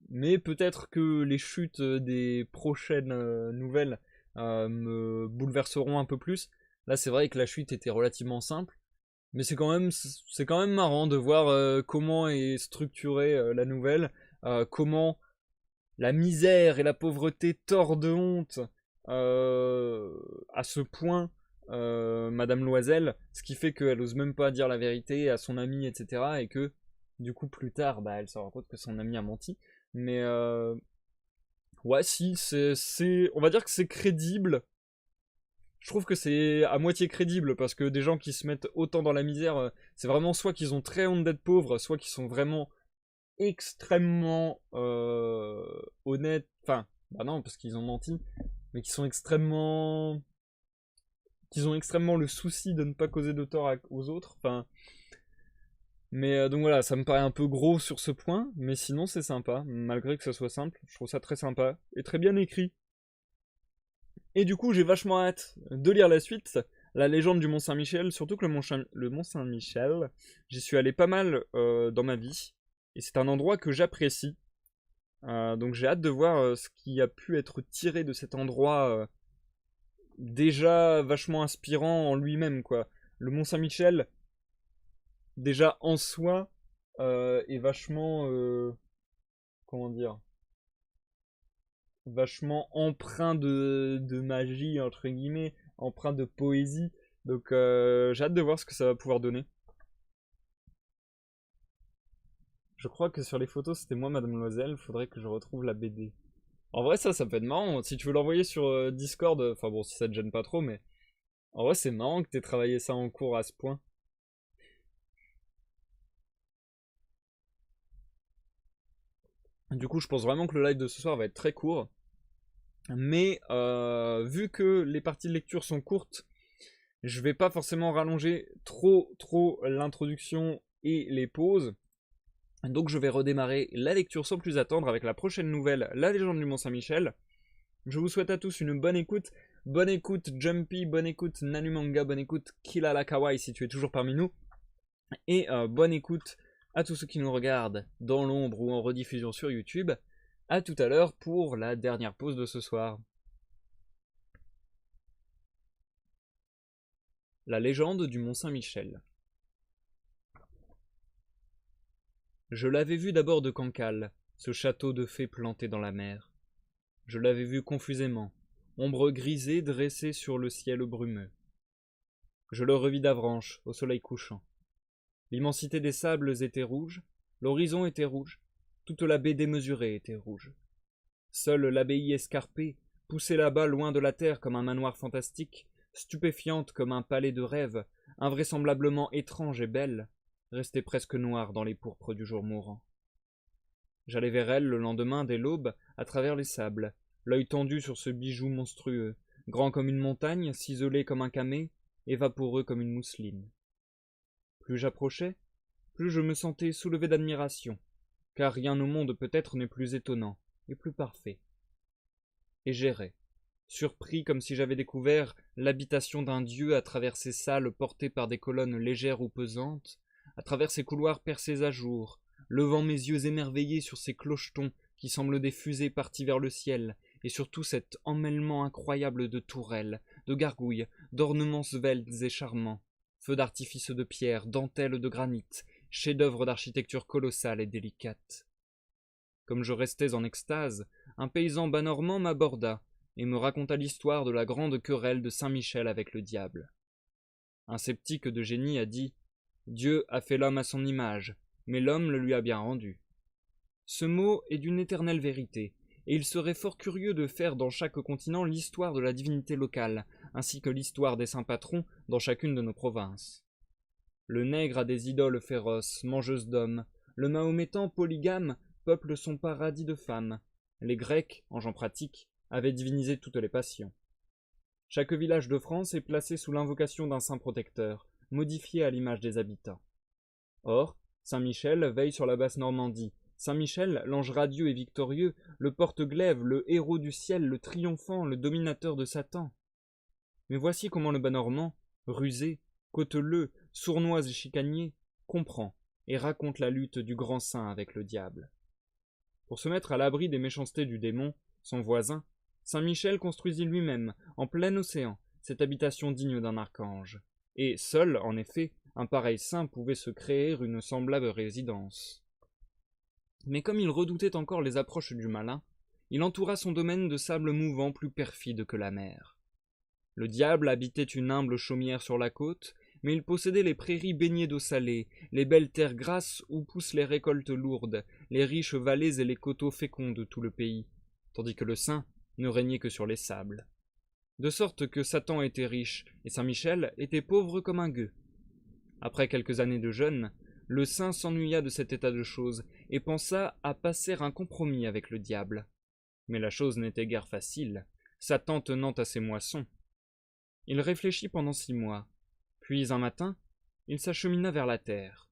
Speaker 1: mais peut-être que les chutes des prochaines nouvelles me bouleverseront un peu plus. Là, c'est vrai que la chute était relativement simple. Mais c'est quand même marrant de voir comment est structurée la nouvelle, comment la misère et la pauvreté tordent de honte à ce point Madame Loisel, ce qui fait qu'elle ose même pas dire la vérité à son ami, etc. Et que du coup plus tard, bah, elle se rend compte que son ami a menti. Mais ouais, si, on va dire que c'est crédible. Je trouve que c'est à moitié crédible parce que des gens qui se mettent autant dans la misère, c'est vraiment soit qu'ils ont très honte d'être pauvres, soit qu'ils sont vraiment extrêmement honnêtes. Enfin, bah non, parce qu'ils ont menti, mais qui sont extrêmement qu'ils ont extrêmement le souci de ne pas causer de tort aux autres. Enfin, mais donc voilà, ça me paraît un peu gros sur ce point, mais sinon c'est sympa, malgré que ça soit simple, je trouve ça très sympa et très bien écrit. Et du coup, j'ai vachement hâte de lire la suite, la légende du Mont Saint-Michel, surtout que le Mont Saint-Michel, j'y suis allé pas mal dans ma vie, et c'est un endroit que j'apprécie. Donc j'ai hâte de voir ce qui a pu être tiré de cet endroit déjà vachement inspirant en lui-même, quoi. Le Mont Saint-Michel, déjà en soi, est vachement, comment dire, vachement empreint de magie, entre guillemets, empreint de poésie. Donc j'ai hâte de voir ce que ça va pouvoir donner. Je crois que sur les photos, c'était moi, Madame Loisel. Faudrait que je retrouve la BD. En vrai, ça peut être marrant. Si tu veux l'envoyer sur Discord, enfin bon, si ça te gêne pas trop, mais en vrai, c'est marrant que t'aies travaillé ça en cours à ce point. Du coup, je pense vraiment que le live de ce soir va être très court. Mais vu que les parties de lecture sont courtes, je vais pas forcément rallonger trop l'introduction et les pauses. Donc je vais redémarrer la lecture sans plus attendre avec la prochaine nouvelle, La légende du Mont Saint-Michel. Je vous souhaite à tous une bonne écoute. Bonne écoute Jumpy, bonne écoute Nanumanga, bonne écoute Kilala Kawaii si tu es toujours parmi nous. Et bonne écoute à tous ceux qui nous regardent dans l'ombre ou en rediffusion sur YouTube. A tout à l'heure pour la dernière pause de ce soir. La légende du Mont Saint-Michel. Je l'avais vu d'abord de Cancale, ce château de fées planté dans la mer. Je l'avais vu confusément, ombre grisée dressée sur le ciel brumeux. Je le revis d'Avranches, au soleil couchant. L'immensité des sables était rouge, l'horizon était rouge, toute la baie démesurée était rouge. Seule l'abbaye escarpée, poussée là-bas loin de la terre comme un manoir fantastique, stupéfiante comme un palais de rêve, invraisemblablement étrange et belle, restait presque noire dans les pourpres du jour mourant. J'allai vers elle le lendemain dès l'aube, à travers les sables, l'œil tendu sur ce bijou monstrueux, grand comme une montagne, ciselé comme un camée, et vaporeux comme une mousseline. Plus j'approchais, plus je me sentais soulevé d'admiration, car rien au monde peut-être n'est plus étonnant et plus parfait. Et j'errais, surpris comme si j'avais découvert l'habitation d'un dieu à travers ces salles portées par des colonnes légères ou pesantes, à travers ces couloirs percés à jour, levant mes yeux émerveillés sur ces clochetons qui semblent des fusées parties vers le ciel, et sur tout cet emmêlement incroyable de tourelles, de gargouilles, d'ornements sveltes et charmants, feux d'artifice de pierre, dentelles de granit, chefs-d'œuvre d'architecture colossale et délicate. Comme je restais en extase, un paysan bas normand m'aborda et me raconta l'histoire de la grande querelle de Saint-Michel avec le diable. Un sceptique de génie a dit « Dieu a fait l'homme à son image, mais l'homme le lui a bien rendu ». Ce mot est d'une éternelle vérité, et il serait fort curieux de faire dans chaque continent l'histoire de la divinité locale, ainsi que l'histoire des saints patrons dans chacune de nos provinces. Le nègre a des idoles féroces, mangeuses d'hommes, le mahométan polygame peuple son paradis de femmes, les Grecs, en gens pratiques, avaient divinisé toutes les passions. Chaque village de France est placé sous l'invocation d'un saint protecteur, modifié à l'image des habitants. Or, Saint-Michel veille sur la basse Normandie. Saint-Michel, l'ange radieux et victorieux, le porte-glaive, le héros du ciel, le triomphant, le dominateur de Satan. Mais voici comment le bas normand, rusé, cauteleux, sournois et chicanier, comprend et raconte la lutte du grand saint avec le diable. Pour se mettre à l'abri des méchancetés du démon, son voisin, Saint-Michel construisit lui-même, en plein océan, cette habitation digne d'un archange. Et seul, en effet, un pareil saint pouvait se créer une semblable résidence. Mais comme il redoutait encore les approches du malin, il entoura son domaine de sable mouvant plus perfide que la mer. Le diable habitait une humble chaumière sur la côte, mais il possédait les prairies baignées d'eau salée, les belles terres grasses où poussent les récoltes lourdes, les riches vallées et les coteaux féconds de tout le pays, tandis que le saint ne régnait que sur les sables. De sorte que Satan était riche, et Saint-Michel était pauvre comme un gueux. Après quelques années de jeûne, le saint s'ennuya de cet état de choses, et pensa à passer un compromis avec le diable. Mais la chose n'était guère facile, Satan tenant à ses moissons. Il réfléchit pendant 6 mois, puis un matin, il s'achemina vers la terre.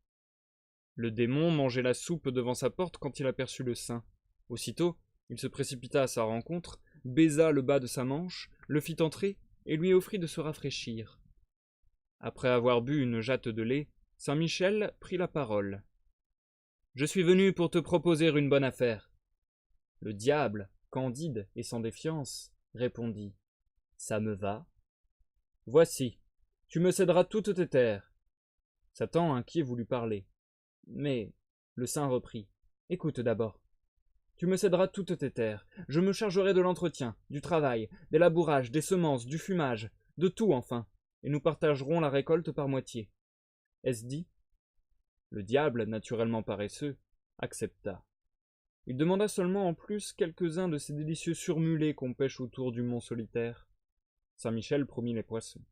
Speaker 1: Le démon mangeait la soupe devant sa porte quand il aperçut le saint. Aussitôt, il se précipita à sa rencontre, baisa le bas de sa manche, le fit entrer et lui offrit de se rafraîchir. Après avoir bu une jatte de lait, Saint-Michel prit la parole. « Je suis venu pour te proposer une bonne affaire. » Le diable, candide et sans défiance, répondit. « Ça me va. Voici, tu me céderas toutes tes terres. » Satan, inquiet, voulut parler. Mais le saint reprit. « Écoute d'abord. Tu me céderas toutes tes terres. Je me chargerai de l'entretien, du travail, des labourages, des semences, du fumage, de tout enfin, et nous partagerons la récolte par moitié. Est-ce dit ? » Le diable, naturellement paresseux, accepta. Il demanda seulement en plus quelques-uns de ces délicieux surmulets qu'on pêche autour du mont solitaire. Saint-Michel promit les poissons.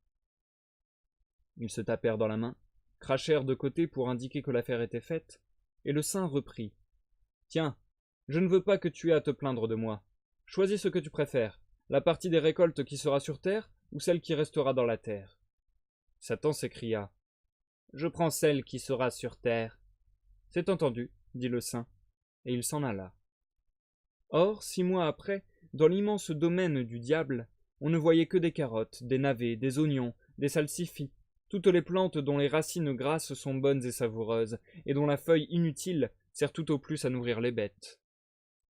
Speaker 1: Ils se tapèrent dans la main, crachèrent de côté pour indiquer que l'affaire était faite, et le saint reprit. « Tiens, Je ne veux pas que tu aies à te plaindre de moi. Choisis ce que tu préfères, la partie des récoltes qui sera sur terre ou celle qui restera dans la terre. » Satan s'écria. « Je prends celle qui sera sur terre. » « C'est entendu, dit le saint, et il s'en alla. Or, 6 mois après, dans l'immense domaine du diable, on ne voyait que des carottes, des navets, des oignons, des salsifis, toutes les plantes dont les racines grasses sont bonnes et savoureuses, et dont la feuille inutile sert tout au plus à nourrir les bêtes.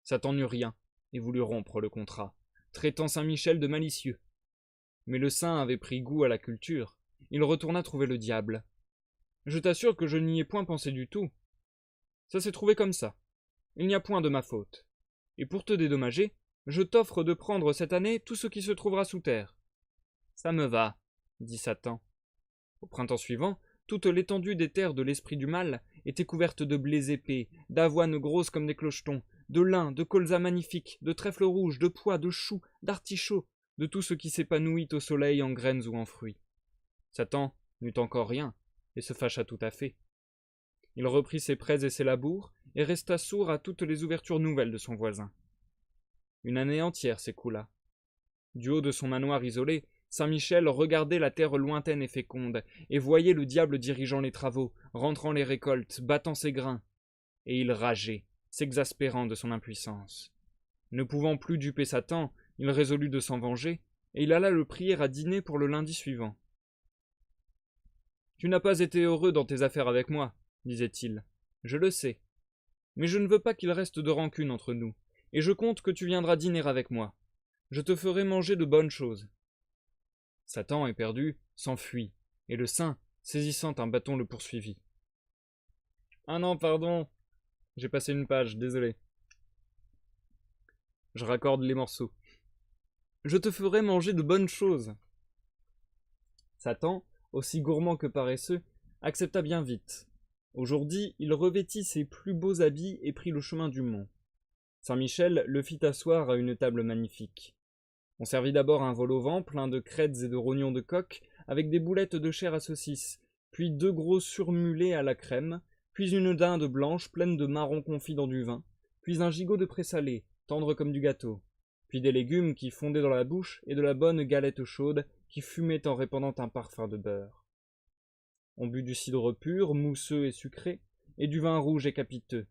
Speaker 1: Satan n'eut rien, et voulut rompre le contrat, traitant Saint-Michel de malicieux. Mais le saint avait pris goût à la culture, il retourna trouver le diable. « Je t'assure que je n'y ai point pensé du tout. Ça s'est trouvé comme ça. Il n'y a point de ma faute. Et pour te dédommager, je t'offre de prendre cette année tout ce qui se trouvera sous terre. »« Ça me va, » dit Satan. Au printemps suivant, toute l'étendue des terres de l'esprit du mal était couverte de blés épais, d'avoines grosses comme des clochetons, de lin, de colza magnifiques, de trèfles rouges, de pois, de choux, d'artichauts, de tout ce qui s'épanouit au soleil en graines ou en fruits. Satan n'eut encore rien, et se fâcha tout à fait. Il reprit ses prés et ses labours, et resta sourd à toutes les ouvertures nouvelles de son voisin. Une année entière s'écoula. Du haut de son manoir isolé, Saint-Michel regardait la terre lointaine et féconde, et voyait le diable dirigeant les travaux, rentrant les récoltes, battant ses grains. Et il rageait, s'exaspérant de son impuissance. Ne pouvant plus duper Satan, il résolut de s'en venger, et il alla le prier à dîner pour le lundi suivant. « Tu n'as pas été heureux dans tes affaires avec moi, » disait-il. « Je le sais. Mais je ne veux pas qu'il reste de rancune entre nous, et je compte que tu viendras dîner avec moi. Je te ferai manger de bonnes choses. » Satan, éperdu, s'enfuit, et le saint, saisissant un bâton, le poursuivit. « Ah non, pardon, j'ai passé une page, désolé. Je raccorde les morceaux. Je te ferai manger de bonnes choses. » Satan, aussi gourmand que paresseux, accepta bien vite. Aujourd'hui, il revêtit ses plus beaux habits et prit le chemin du mont. Saint-Michel le fit asseoir à une table magnifique. On servit d'abord un vol au vent plein de crêtes et de rognons de coq, avec des boulettes de chair à saucisse, puis 2 gros surmulets à la crème, puis une dinde blanche pleine de marrons confits dans du vin, puis un gigot de présalé, tendre comme du gâteau, puis des légumes qui fondaient dans la bouche et de la bonne galette chaude qui fumait en répandant un parfum de beurre. On but du cidre pur, mousseux et sucré, et du vin rouge et capiteux,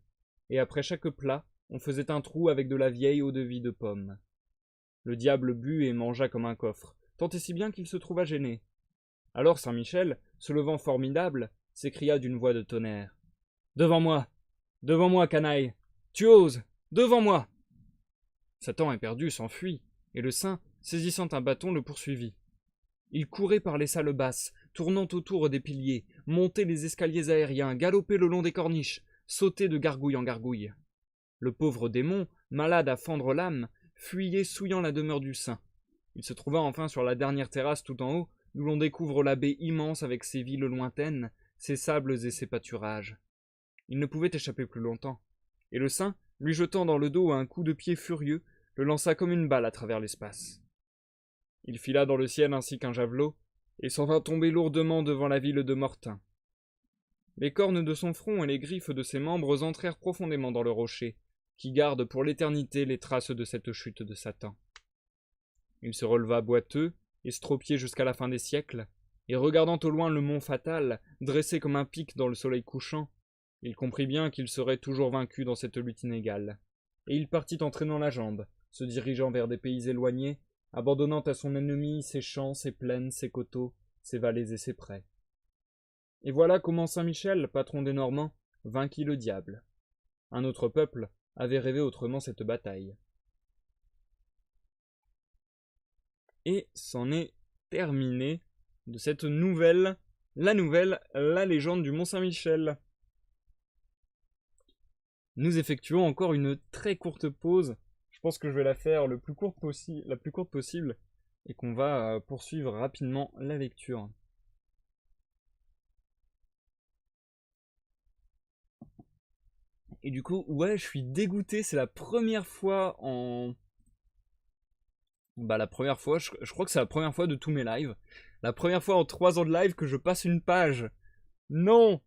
Speaker 1: et après chaque plat, on faisait un trou avec de la vieille eau-de-vie de pomme. Le diable but et mangea comme un coffre, tant et si bien qu'il se trouva gêné. Alors Saint-Michel, se levant formidable, s'écria d'une voix de tonnerre. « Devant moi, canaille! Tu oses! Devant moi !» Satan éperdu s'enfuit, et le saint, saisissant un bâton, le poursuivit. Il courait par les salles basses, tournant autour des piliers, montait les escaliers aériens, galopait le long des corniches, sautait de gargouille en gargouille. Le pauvre démon, malade à fendre l'âme, fuyait souillant la demeure du saint. Il se trouva enfin sur la dernière terrasse tout en haut, d'où l'on découvre la baie immense avec ses villes lointaines, ses sables et ses pâturages. Il ne pouvait échapper plus longtemps, et le saint, lui jetant dans le dos un coup de pied furieux, le lança comme une balle à travers l'espace. Il fila dans le ciel ainsi qu'un javelot, et s'en vint tomber lourdement devant la ville de Mortain. Les cornes de son front et les griffes de ses membres entrèrent profondément dans le rocher, qui garde pour l'éternité les traces de cette chute de Satan. Il se releva boiteux, estropié jusqu'à la fin des siècles, et regardant au loin le mont fatal, dressé comme un pic dans le soleil couchant, il comprit bien qu'il serait toujours vaincu dans cette lutte inégale, et il partit en traînant la jambe, se dirigeant vers des pays éloignés, abandonnant à son ennemi ses champs, ses plaines, ses coteaux, ses vallées et ses prés. Et voilà comment Saint-Michel, patron des Normands, vainquit le diable. Un autre peuple avait rêvé autrement cette bataille. Et c'en est terminé de cette nouvelle, la légende du Mont Saint-Michel. Nous effectuons encore une très courte pause. Je pense que je vais la faire la plus courte possible, et qu'on va poursuivre rapidement la lecture. Et du coup, ouais, je suis dégoûté, c'est la première fois la première fois, je crois que c'est la première fois de tous mes lives. La première fois en 3 ans de live que je passe une page. Non.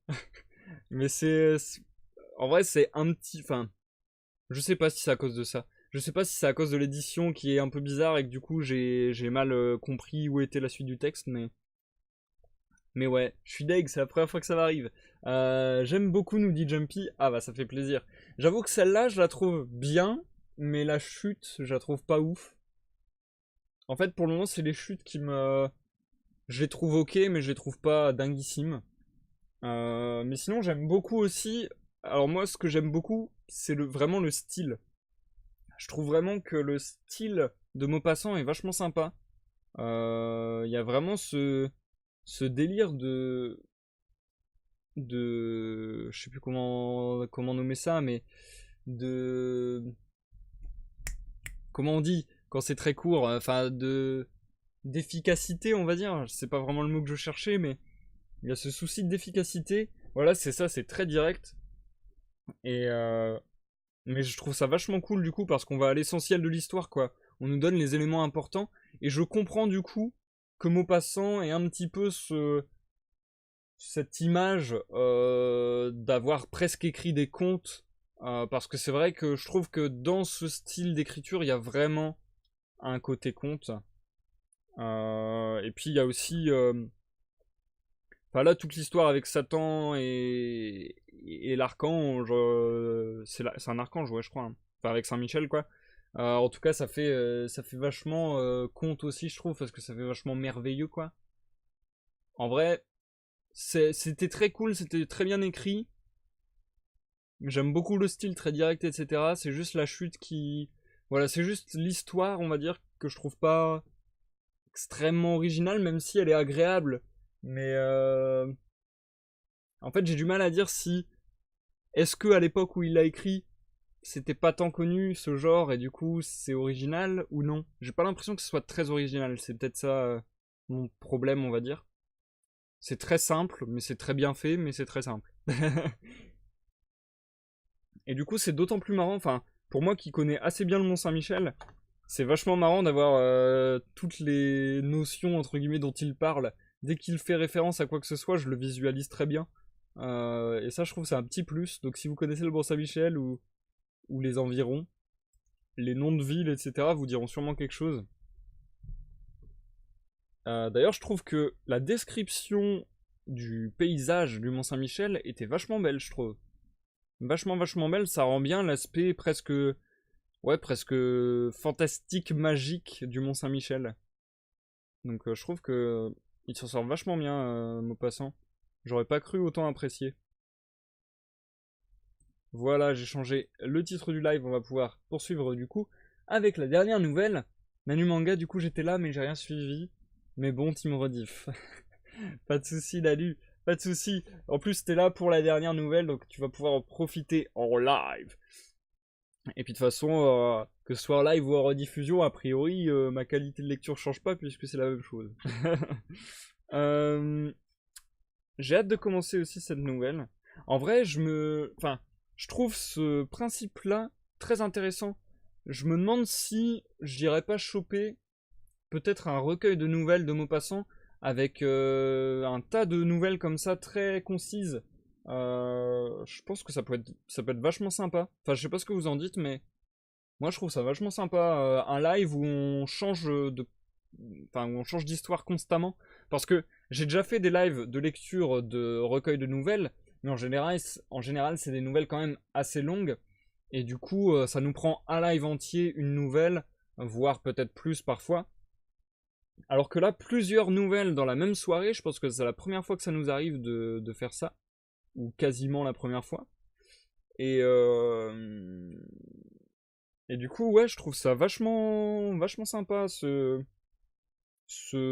Speaker 1: Mais en vrai, c'est un petit... Enfin, Je sais pas si c'est à cause de ça. Je sais pas si c'est à cause de l'édition qui est un peu bizarre et que du coup j'ai mal compris où était la suite du texte, mais ouais, je suis deg, c'est la première fois que ça m'arrive. J'aime beaucoup, nous dit Jumpy. Ah bah ça fait plaisir. J'avoue que celle-là, je la trouve bien, mais la chute, je la trouve pas ouf. En fait, pour le moment, c'est les chutes qui me... Je les trouve ok, mais je les trouve pas dinguissimes. Mais sinon, j'aime beaucoup aussi... Alors moi, ce que j'aime beaucoup, c'est vraiment le style. Je trouve vraiment que le style de Maupassant est vachement sympa. Il y a vraiment ce délire je sais plus comment nommer ça, mais de, comment on dit quand c'est très court, enfin d'efficacité, on va dire. C'est pas vraiment le mot que je cherchais, mais il y a ce souci d'efficacité. Voilà, c'est ça, c'est très direct. Et mais je trouve ça vachement cool du coup parce qu'on va à l'essentiel de l'histoire, quoi. On nous donne les éléments importants et je comprends du coup que Maupassant est un petit peu cette image d'avoir presque écrit des contes, parce que c'est vrai que je trouve que dans ce style d'écriture, il y a vraiment un côté conte. Et puis il y a aussi, enfin là, toute l'histoire avec Satan et l'archange, c'est un archange, ouais, je crois, hein. Enfin, avec Saint-Michel, quoi. En tout cas, ça fait vachement conte aussi, je trouve, parce que ça fait vachement merveilleux, quoi. En vrai, c'était très cool, c'était très bien écrit. J'aime beaucoup le style très direct, etc. C'est juste la chute qui... Voilà, c'est juste l'histoire, on va dire, que je trouve pas extrêmement originale, même si elle est agréable. Mais en fait, j'ai du mal à dire si... Est-ce que à l'époque où il l'a écrit, c'était pas tant connu ce genre, et du coup c'est original ou non? J'ai pas l'impression que ce soit très original, c'est peut-être ça mon problème, on va dire. C'est très simple, mais c'est très bien fait, mais c'est très simple. Et du coup, c'est d'autant plus marrant, enfin, pour moi qui connais assez bien le Mont-Saint-Michel, c'est vachement marrant d'avoir toutes les notions, entre guillemets, dont il parle. Dès qu'il fait référence à quoi que ce soit, je le visualise très bien. Et ça, je trouve, c'est un petit plus. Donc, si vous connaissez le Mont-Saint-Michel ou les environs, les noms de villes, etc., vous diront sûrement quelque chose. D'ailleurs, je trouve que la description du paysage du Mont-Saint-Michel était vachement belle, je trouve. Vachement belle, ça rend bien l'aspect presque, ouais, presque fantastique, magique du Mont Saint-Michel. Donc je trouve que il s'en sort vachement bien, Maupassant. J'aurais pas cru autant apprécier. Voilà, j'ai changé le titre du live, on va pouvoir poursuivre du coup avec la dernière nouvelle. Manu Manga, du coup j'étais là mais j'ai rien suivi. Mais bon, team rediff. Pas de soucis, Lalu. Pas de soucis. En plus, t'es là pour la dernière nouvelle, donc tu vas pouvoir en profiter en live. Et puis de toute façon, que ce soit en live ou en rediffusion, a priori, ma qualité de lecture change pas puisque c'est la même chose. Euh, J'ai hâte de commencer aussi cette nouvelle. En vrai, enfin, je trouve ce principe-là très intéressant. Je me demande si j'irais pas choper peut-être un recueil de nouvelles de Maupassant avec un tas de nouvelles comme ça très concises. Je pense que ça peut être vachement sympa. Enfin, je sais pas ce que vous en dites, mais moi je trouve ça vachement sympa. Un live où on change enfin, où on change d'histoire constamment. Parce que j'ai déjà fait des lives de lecture de recueils de nouvelles, mais en général c'est des nouvelles quand même assez longues. Et du coup, ça nous prend un live entier, une nouvelle, voire peut-être plus parfois. Alors que là, plusieurs nouvelles dans la même soirée, je pense que c'est la première fois que ça nous arrive de faire ça, ou quasiment la première fois. Et, euh, et du coup, ouais, je trouve ça vachement sympa, ce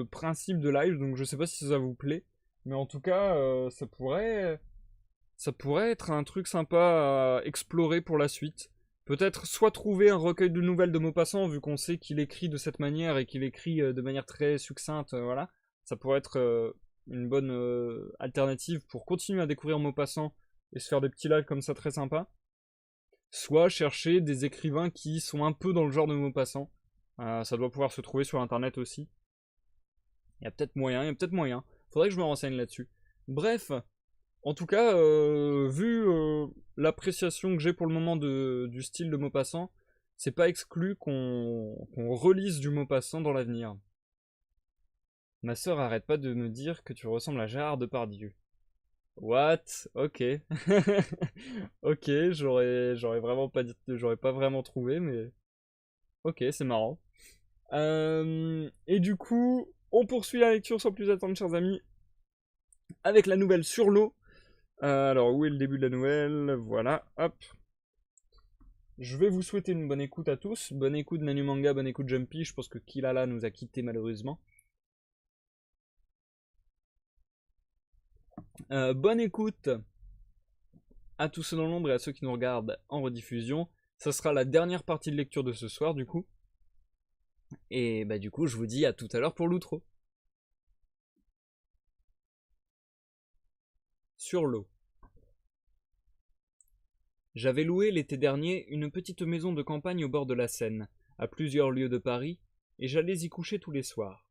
Speaker 1: principe de live, donc je sais pas si ça vous plaît, mais en tout cas, ça pourrait être un truc sympa à explorer pour la suite. Peut-être soit trouver un recueil de nouvelles de Maupassant, vu qu'on sait qu'il écrit de cette manière et qu'il écrit de manière très succincte, voilà. Ça pourrait être une bonne alternative pour continuer à découvrir Maupassant et se faire des petits lives comme ça très sympas. Soit chercher des écrivains qui sont un peu dans le genre de Maupassant. Ça doit pouvoir se trouver sur internet aussi. Il y a peut-être moyen. Faudrait que je me renseigne là-dessus. Bref, en tout cas, vu l'appréciation que j'ai pour le moment du style de Maupassant, c'est pas exclu qu'on relise du Maupassant dans l'avenir. Ma sœur arrête pas de me dire que tu ressembles à Gérard Depardieu. What? Ok. Ok, j'aurais pas vraiment trouvé, mais ok, c'est marrant. Et du coup, on poursuit la lecture sans plus attendre, chers amis, avec la nouvelle sur l'eau. Alors, où est le début de la nouvelle? Voilà, hop. Je vais vous souhaiter une bonne écoute à tous. Bonne écoute Manu Manga, bonne écoute Jumpy. Je pense que Kilala nous a quittés malheureusement. Bonne écoute à tous ceux dans l'ombre et à ceux qui nous regardent en rediffusion. Ça sera la dernière partie de lecture de ce soir, du coup. Et bah du coup, je vous dis à tout à l'heure pour l'outro. Sur l'eau. J'avais loué l'été dernier une petite maison de campagne au bord de la Seine, à plusieurs lieues de Paris, et j'allais y coucher tous les soirs.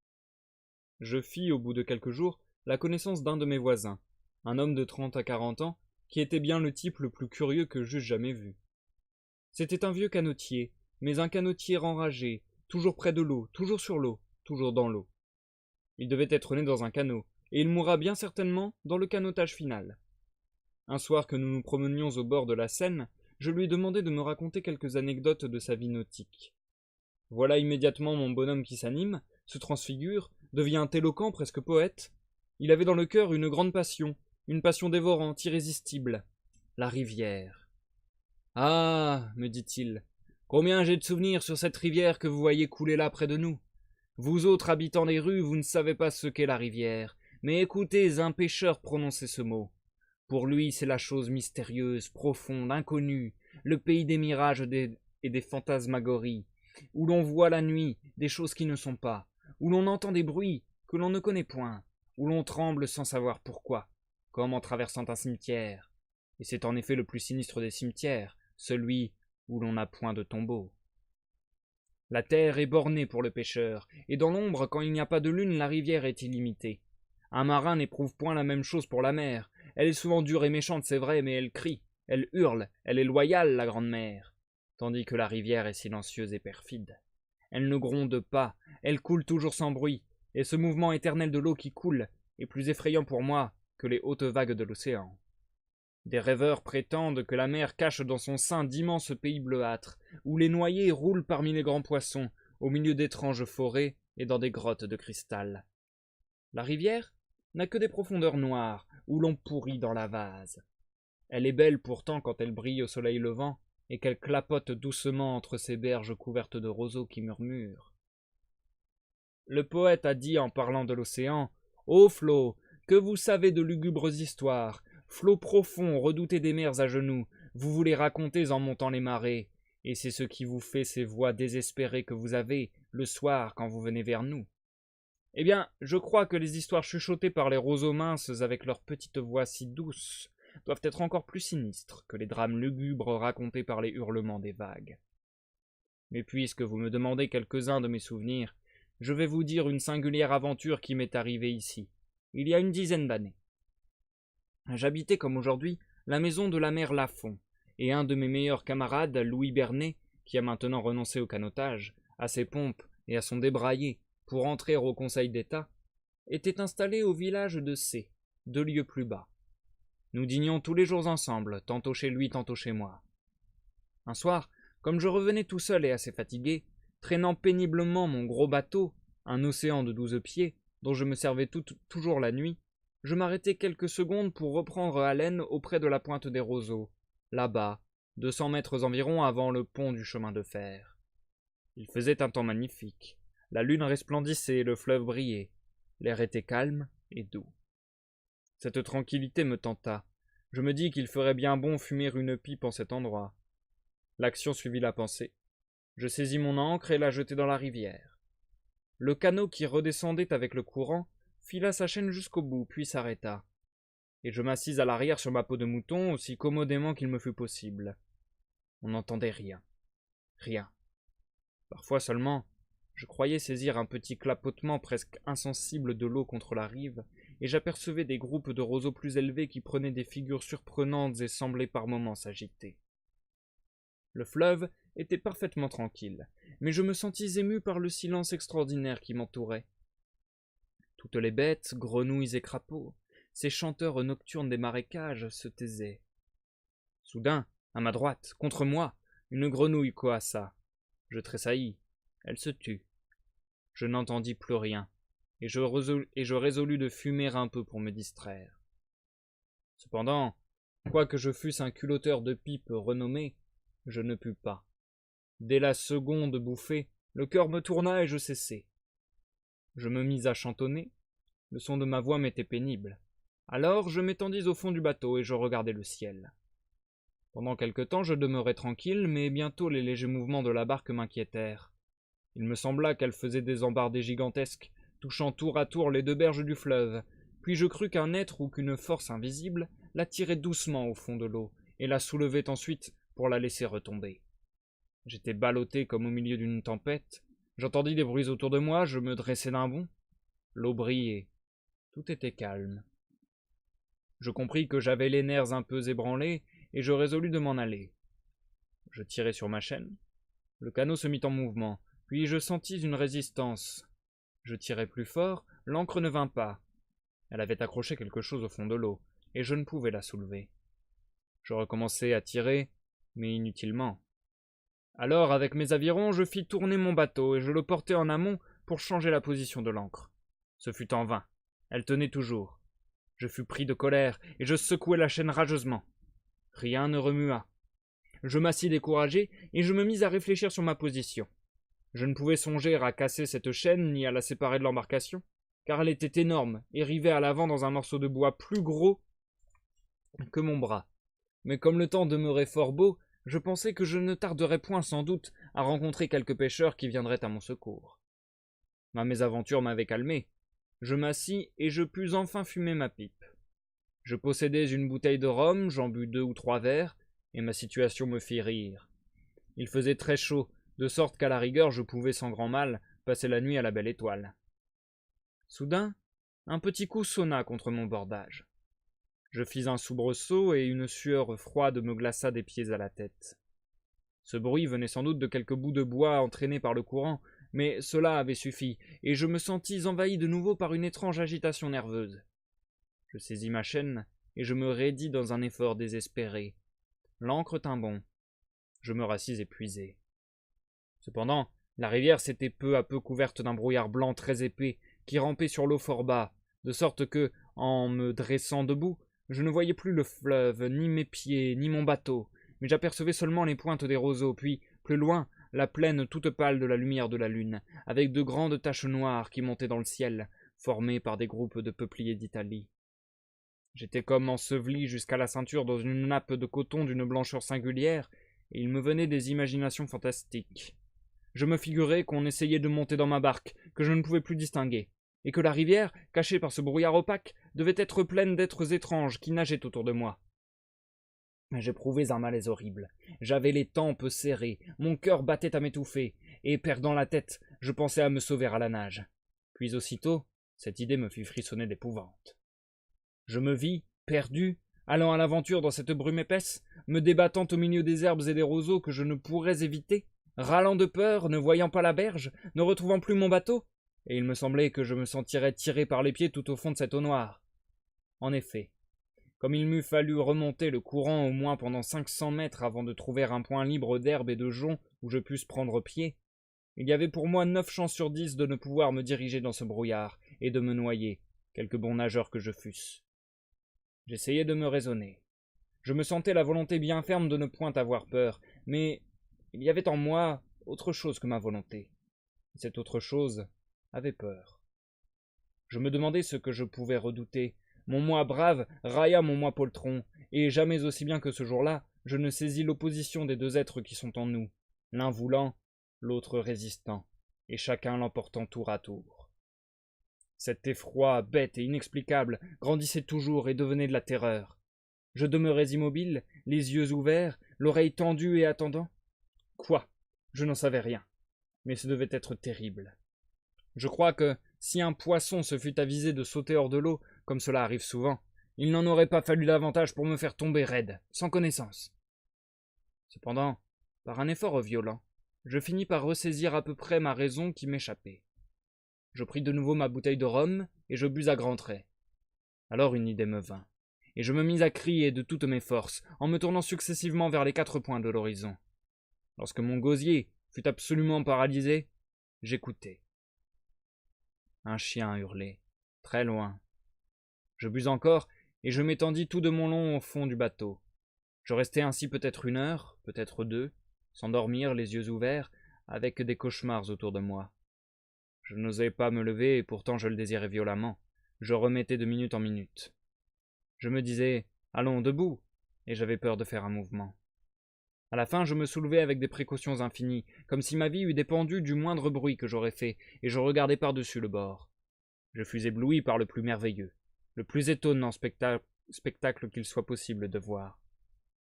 Speaker 1: Je fis, au bout de quelques jours, la connaissance d'un de mes voisins, un homme de 30 à 40 ans, qui était bien le type le plus curieux que j'eusse jamais vu. C'était un vieux canotier, mais un canotier enragé, toujours près de l'eau, toujours sur l'eau, toujours dans l'eau. Il devait être né dans un canot, et il mourra bien certainement dans le canotage final. Un soir que nous nous promenions au bord de la Seine, je lui demandai de me raconter quelques anecdotes de sa vie nautique. Voilà immédiatement mon bonhomme qui s'anime, se transfigure, devient éloquent, presque poète. Il avait dans le cœur une grande passion, une passion dévorante, irrésistible, la rivière. Ah, me dit-il, combien j'ai de souvenirs sur cette rivière que vous voyez couler là près de nous. Vous autres habitants des rues, vous ne savez pas ce qu'est la rivière, mais écoutez un pêcheur prononcer ce mot. Pour lui, c'est la chose mystérieuse, profonde, inconnue, le pays des mirages et des fantasmagories, où l'on voit la nuit des choses qui ne sont pas, où l'on entend des bruits que l'on ne connaît point, où l'on tremble sans savoir pourquoi, comme en traversant un cimetière. Et c'est en effet le plus sinistre des cimetières, celui où l'on n'a point de tombeau. La terre est bornée pour le pêcheur, et dans l'ombre, quand il n'y a pas de lune, la rivière est illimitée. Un marin n'éprouve point la même chose pour la mer. Elle est souvent dure et méchante, c'est vrai, mais elle crie, elle hurle, elle est loyale, la grande mer. Tandis que la rivière est silencieuse et perfide. Elle ne gronde pas, elle coule toujours sans bruit, et ce mouvement éternel de l'eau qui coule est plus effrayant pour moi que les hautes vagues de l'océan. Des rêveurs prétendent que la mer cache dans son sein d'immenses pays bleuâtres, où les noyés roulent parmi les grands poissons, au milieu d'étranges forêts et dans des grottes de cristal. La rivière n'a que des profondeurs noires, où l'on pourrit dans la vase. Elle est belle pourtant quand elle brille au soleil levant, et qu'elle clapote doucement entre ces berges couvertes de roseaux qui murmurent. Le poète a dit en parlant de l'océan, « Ô flot, que vous savez de lugubres histoires, flot profond, redouté des mers à genoux, vous vous les racontez en montant les marées, et c'est ce qui vous fait ces voix désespérées que vous avez, le soir, quand vous venez vers nous. Eh bien, je crois que les histoires chuchotées par les roseaux minces avec leurs petites voix si douces doivent être encore plus sinistres que les drames lugubres racontés par les hurlements des vagues. Mais puisque vous me demandez quelques-uns de mes souvenirs, je vais vous dire une singulière aventure qui m'est arrivée ici, il y a une dizaine d'années. J'habitais comme aujourd'hui la maison de la mère Lafont, et un de mes meilleurs camarades, Louis Bernet, qui a maintenant renoncé au canotage, à ses pompes et à son débraillé pour entrer au Conseil d'État, était installé au village de C, 2 lieues plus bas. Nous dînions tous les jours ensemble, tantôt chez lui, tantôt chez moi. Un soir, comme je revenais tout seul et assez fatigué, traînant péniblement mon gros bateau, un océan de 12 pieds, dont je me servais toujours la nuit, je m'arrêtai quelques secondes pour reprendre haleine auprès de la pointe des roseaux, là-bas, 200 mètres environ avant le pont du chemin de fer. Il faisait un temps magnifique. La lune resplendissait, le fleuve brillait. L'air était calme et doux. Cette tranquillité me tenta. Je me dis qu'il ferait bien bon fumer une pipe en cet endroit. L'action suivit la pensée. Je saisis mon ancre et la jetai dans la rivière. Le canot qui redescendait avec le courant fila sa chaîne jusqu'au bout, puis s'arrêta. Et je m'assis à l'arrière sur ma peau de mouton aussi commodément qu'il me fut possible. On n'entendait rien. Rien. Parfois seulement, je croyais saisir un petit clapotement presque insensible de l'eau contre la rive, et j'apercevais des groupes de roseaux plus élevés qui prenaient des figures surprenantes et semblaient par moments s'agiter. Le fleuve était parfaitement tranquille, mais je me sentis ému par le silence extraordinaire qui m'entourait. Toutes les bêtes, grenouilles et crapauds, ces chanteurs nocturnes des marécages, se taisaient. Soudain, à ma droite, contre moi, une grenouille coassa. Je tressaillis. Elle se tut. Je n'entendis plus rien, et je résolus de fumer un peu pour me distraire. Cependant, quoique je fusse un culotteur de pipe renommé, je ne pus pas. Dès la seconde bouffée, le cœur me tourna et je cessai. Je me mis à chantonner. Le son de ma voix m'était pénible. Alors je m'étendis au fond du bateau et je regardai le ciel. Pendant quelque temps je demeurai tranquille, mais bientôt les légers mouvements de la barque m'inquiétèrent. Il me sembla qu'elle faisait des embardées gigantesques, touchant tour à tour les deux berges du fleuve, puis je crus qu'un être ou qu'une force invisible la tirait doucement au fond de l'eau, et la soulevait ensuite pour la laisser retomber. J'étais ballotté comme au milieu d'une tempête, j'entendis des bruits autour de moi, je me dressai d'un bond. L'eau brillait, tout était calme. Je compris que j'avais les nerfs un peu ébranlés, et je résolus de m'en aller. Je tirai sur ma chaîne. Le canot se mit en mouvement, puis je sentis une résistance. Je tirai plus fort, l'ancre ne vint pas. Elle avait accroché quelque chose au fond de l'eau, et je ne pouvais la soulever. Je recommençai à tirer, mais inutilement. Alors, avec mes avirons, je fis tourner mon bateau, et je le portai en amont pour changer la position de l'ancre. Ce fut en vain. Elle tenait toujours. Je fus pris de colère, et je secouai la chaîne rageusement. Rien ne remua. Je m'assis découragé, et je me mis à réfléchir sur ma position. Je ne pouvais songer à casser cette chaîne, ni à la séparer de l'embarcation, car elle était énorme, et rivée à l'avant dans un morceau de bois plus gros que mon bras. Mais comme le temps demeurait fort beau, je pensais que je ne tarderais point sans doute à rencontrer quelques pêcheurs qui viendraient à mon secours. Ma mésaventure m'avait calmé. Je m'assis et je pus enfin fumer ma pipe. Je possédais une bouteille de rhum, j'en bus 2 ou 3 verres, et ma situation me fit rire. Il faisait très chaud, de sorte qu'à la rigueur je pouvais sans grand mal passer la nuit à la belle étoile. Soudain, un petit coup sonna contre mon bordage. Je fis un soubresaut et une sueur froide me glaça des pieds à la tête. Ce bruit venait sans doute de quelques bouts de bois entraînés par le courant, mais cela avait suffi, et je me sentis envahi de nouveau par une étrange agitation nerveuse. Je saisis ma chaîne, et je me raidis dans un effort désespéré. L'ancre tint bon. Je me rassis épuisé. Cependant, la rivière s'était peu à peu couverte d'un brouillard blanc très épais, qui rampait sur l'eau fort bas, de sorte que, en me dressant debout, je ne voyais plus le fleuve, ni mes pieds, ni mon bateau, mais j'apercevais seulement les pointes des roseaux, puis, plus loin, la plaine toute pâle de la lumière de la lune, avec de grandes taches noires qui montaient dans le ciel, formées par des groupes de peupliers d'Italie. J'étais comme enseveli jusqu'à la ceinture dans une nappe de coton d'une blancheur singulière, et il me venait des imaginations fantastiques. Je me figurais qu'on essayait de monter dans ma barque, que je ne pouvais plus distinguer, et que la rivière, cachée par ce brouillard opaque, devait être pleine d'êtres étranges qui nageaient autour de moi. J'éprouvais un malaise horrible. J'avais les tempes serrées, mon cœur battait à m'étouffer, et, perdant la tête, je pensais à me sauver à la nage. Puis aussitôt, cette idée me fit frissonner d'épouvante. Je me vis, perdu, allant à l'aventure dans cette brume épaisse, me débattant au milieu des herbes et des roseaux que je ne pourrais éviter, râlant de peur, ne voyant pas la berge, ne retrouvant plus mon bateau, et il me semblait que je me sentirais tiré par les pieds tout au fond de cette eau noire. En effet, comme il m'eût fallu remonter le courant au moins pendant 500 mètres avant de trouver un point libre d'herbe et de joncs où je pusse prendre pied, il y avait pour moi 9 chances sur 10 de ne pouvoir me diriger dans ce brouillard et de me noyer, quelque bon nageur que je fusse. J'essayais de me raisonner. Je me sentais la volonté bien ferme de ne point avoir peur, mais il y avait en moi autre chose que ma volonté. Cette autre chose avait peur. Je me demandais ce que je pouvais redouter. Mon moi brave railla mon moi poltron, et jamais aussi bien que ce jour-là, je ne saisis l'opposition des deux êtres qui sont en nous, l'un voulant, l'autre résistant, et chacun l'emportant tour à tour. Cet effroi, bête et inexplicable, grandissait toujours et devenait de la terreur. Je demeurais immobile, les yeux ouverts, l'oreille tendue et attendant. Quoi? Je n'en savais rien, mais ce devait être terrible. Je crois que, Si un poisson se fût avisé de sauter hors de l'eau, comme cela arrive souvent, il n'en aurait pas fallu davantage pour me faire tomber raide, sans connaissance. Cependant, par un effort violent, je finis par ressaisir à peu près ma raison qui m'échappait. Je pris de nouveau ma bouteille de rhum et je bus à grands traits. Alors une idée me vint, et je me mis à crier de toutes mes forces, en me tournant successivement vers les 4 points de l'horizon. Lorsque mon gosier fut absolument paralysé, j'écoutai. Un chien hurlait, très loin. Je bus encore, et je m'étendis tout de mon long au fond du bateau. Je restai ainsi peut-être 1 heure, peut-être 2, sans dormir, les yeux ouverts, avec des cauchemars autour de moi. Je n'osais pas me lever, et pourtant je le désirais violemment. Je remettais de minute en minute. Je me disais « Allons, debout !» et j'avais peur de faire un mouvement. À la fin, je me soulevai avec des précautions infinies, comme si ma vie eût dépendu du moindre bruit que j'aurais fait, et je regardai par-dessus le bord. Je fus ébloui par le plus merveilleux, le plus étonnant spectacle qu'il soit possible de voir.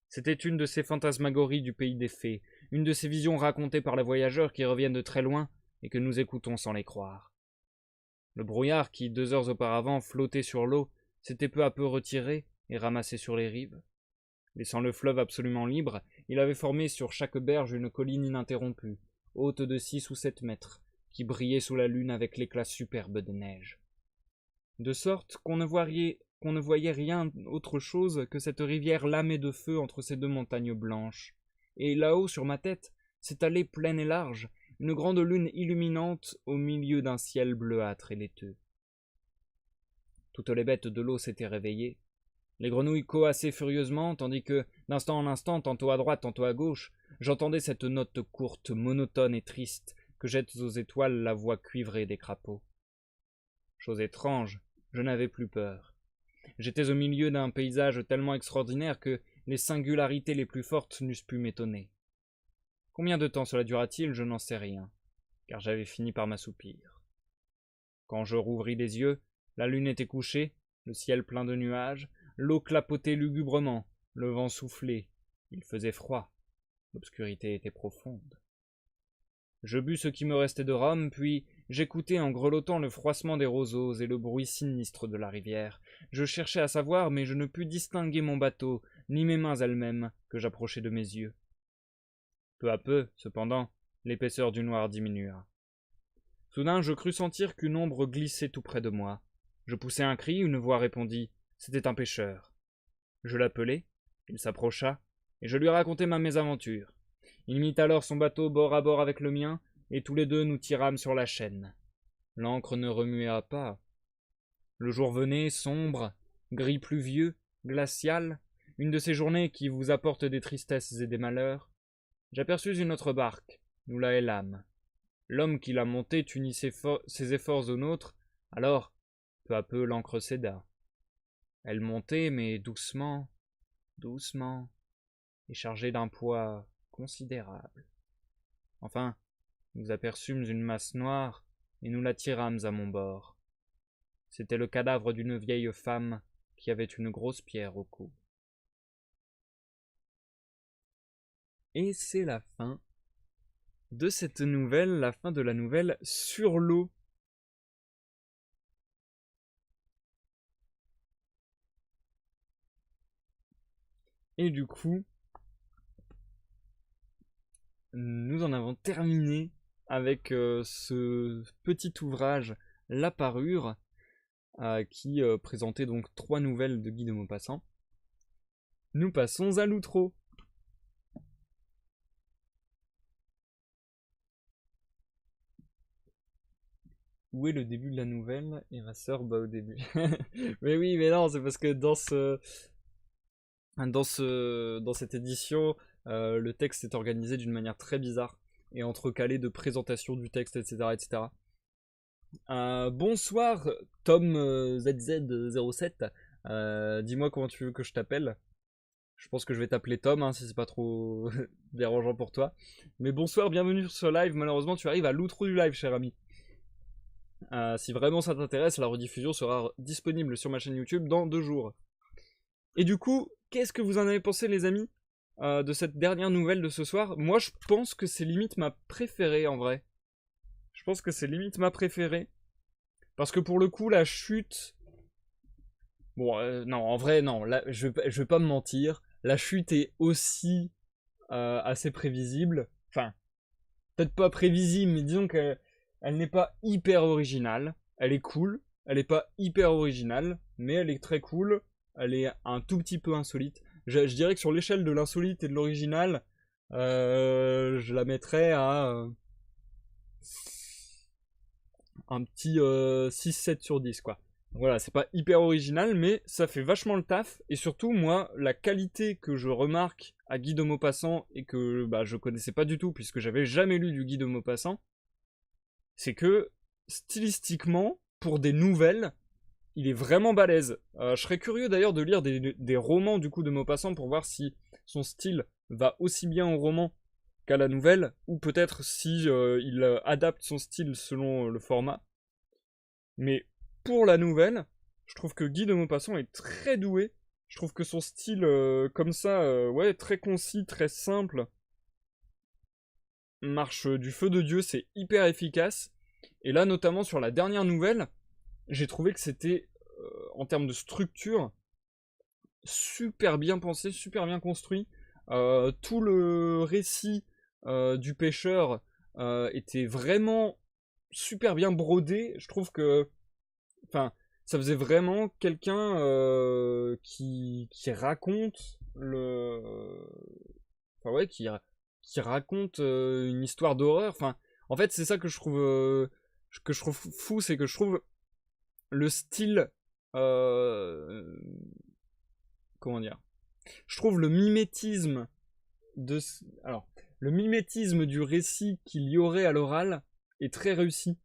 Speaker 1: C'était une de ces fantasmagories du pays des fées, une de ces visions racontées par les voyageurs qui reviennent de très loin et que nous écoutons sans les croire. Le brouillard qui, 2 heures auparavant, flottait sur l'eau, s'était peu à peu retiré et ramassé sur les rives. Laissant le fleuve absolument libre, il avait formé sur chaque berge une colline ininterrompue, haute de 6 ou 7 mètres, qui brillait sous la lune avec l'éclat superbe de neige. De sorte qu'on ne voyait rien autre chose que cette rivière lamée de feu entre ces 2 montagnes blanches. Et là-haut, sur ma tête, s'étalait pleine et large, une grande lune illuminante au milieu d'un ciel bleuâtre et laiteux. Toutes les bêtes de l'eau s'étaient réveillées. Les grenouilles coassaient furieusement, tandis que, d'instant en instant, tantôt à droite, tantôt à gauche, j'entendais cette note courte, monotone et triste, que jette aux étoiles la voix cuivrée des crapauds. Chose étrange, je n'avais plus peur. J'étais au milieu d'un paysage tellement extraordinaire que les singularités les plus fortes n'eussent pu m'étonner. Combien de temps cela dura-t-il, je n'en sais rien, car j'avais fini par m'assoupir. Quand je rouvris les yeux, la lune était couchée, le ciel plein de nuages, l'eau clapotait lugubrement, le vent soufflait, il faisait froid, l'obscurité était profonde. Je bus ce qui me restait de rhum, puis j'écoutai en grelottant le froissement des roseaux et le bruit sinistre de la rivière. Je cherchais à savoir, mais je ne pus distinguer mon bateau, ni mes mains elles-mêmes, que j'approchais de mes yeux. Peu à peu, cependant, l'épaisseur du noir diminua. Soudain, je crus sentir qu'une ombre glissait tout près de moi. Je poussai un cri, une voix répondit. C'était un pêcheur. Je l'appelai, il s'approcha, et je lui racontai ma mésaventure. Il mit alors son bateau bord à bord avec le mien, et tous les 2 nous tirâmes sur la chaîne. L'ancre ne remua pas. Le jour venait, sombre, gris pluvieux, glacial, une de ces journées qui vous apportent des tristesses et des malheurs. J'aperçus une autre barque, nous la hélâmes. L'homme qui la montait unit ses efforts aux nôtres, alors, peu à peu, l'ancre céda. Elle montait, mais doucement, doucement, et chargée d'un poids considérable. Enfin, nous aperçûmes une masse noire, et nous la tirâmes à mon bord. C'était le cadavre d'une vieille femme qui avait une grosse pierre au cou. Et c'est la fin de cette nouvelle, la fin de la nouvelle Sur l'eau. Et du coup, nous en avons terminé avec ce petit ouvrage La Parure, qui présentait donc 3 nouvelles de Guy de Maupassant. Nous passons à l'outro. Où est le début de la nouvelle? Et ma sœur, bah au début. Mais oui, mais non, c'est parce que dans cette édition, le texte est organisé d'une manière très bizarre et entrecalé de présentation du texte, etc., etc. Bonsoir Tom ZZ07. Dis-moi comment tu veux que je t'appelle. Je pense que je vais t'appeler Tom, hein, si c'est pas trop dérangeant pour toi. Mais bonsoir, bienvenue sur ce live. Malheureusement, tu arrives à l'outro du live, cher ami. Si vraiment ça t'intéresse, la rediffusion sera disponible sur ma chaîne YouTube dans 2 jours. Et du coup, qu'est-ce que vous en avez pensé, les amis, de cette dernière nouvelle de ce soir? Moi, je pense que c'est limite ma préférée, en vrai. Je pense que c'est limite ma préférée. Parce que pour le coup, la chute... Bon, non, en vrai, non, là, je vais pas me mentir. La chute est aussi assez prévisible. Enfin, peut-être pas prévisible, mais disons qu'elle n'est pas hyper originale. Elle est cool. Elle est pas hyper originale, mais elle est très cool. Elle est un tout petit peu insolite. Je dirais que sur l'échelle de l'insolite et de l'original, je la mettrais à un petit 6-7 sur 10, quoi. Voilà, c'est pas hyper original, mais ça fait vachement le taf. Et surtout, moi, la qualité que je remarque à Guy de Maupassant, et que bah, je connaissais pas du tout, puisque j'avais jamais lu du Guy de Maupassant, c'est que, stylistiquement, pour des nouvelles, il est vraiment balèze. Je serais curieux d'ailleurs de lire des romans du coup de Maupassant pour voir si son style va aussi bien au roman qu'à la nouvelle, ou peut-être si il adapte son style selon le format. Mais pour la nouvelle, je trouve que Guy de Maupassant est très doué. Je trouve que son style comme ça, ouais, très concis, très simple, marche du feu de Dieu, c'est hyper efficace. Et là, notamment sur la dernière nouvelle, j'ai trouvé que c'était, en termes de structure, super bien pensé, super bien construit. Tout le récit du pêcheur était vraiment super bien brodé. Je trouve que, enfin, ça faisait vraiment quelqu'un qui raconte le, enfin ouais, qui raconte une histoire d'horreur. Enfin, en fait, c'est ça que je trouve fou, c'est que je trouve le style, euh, comment dire, je trouve le mimétisme de, alors, le mimétisme du récit qu'il y aurait à l'oral est très réussi.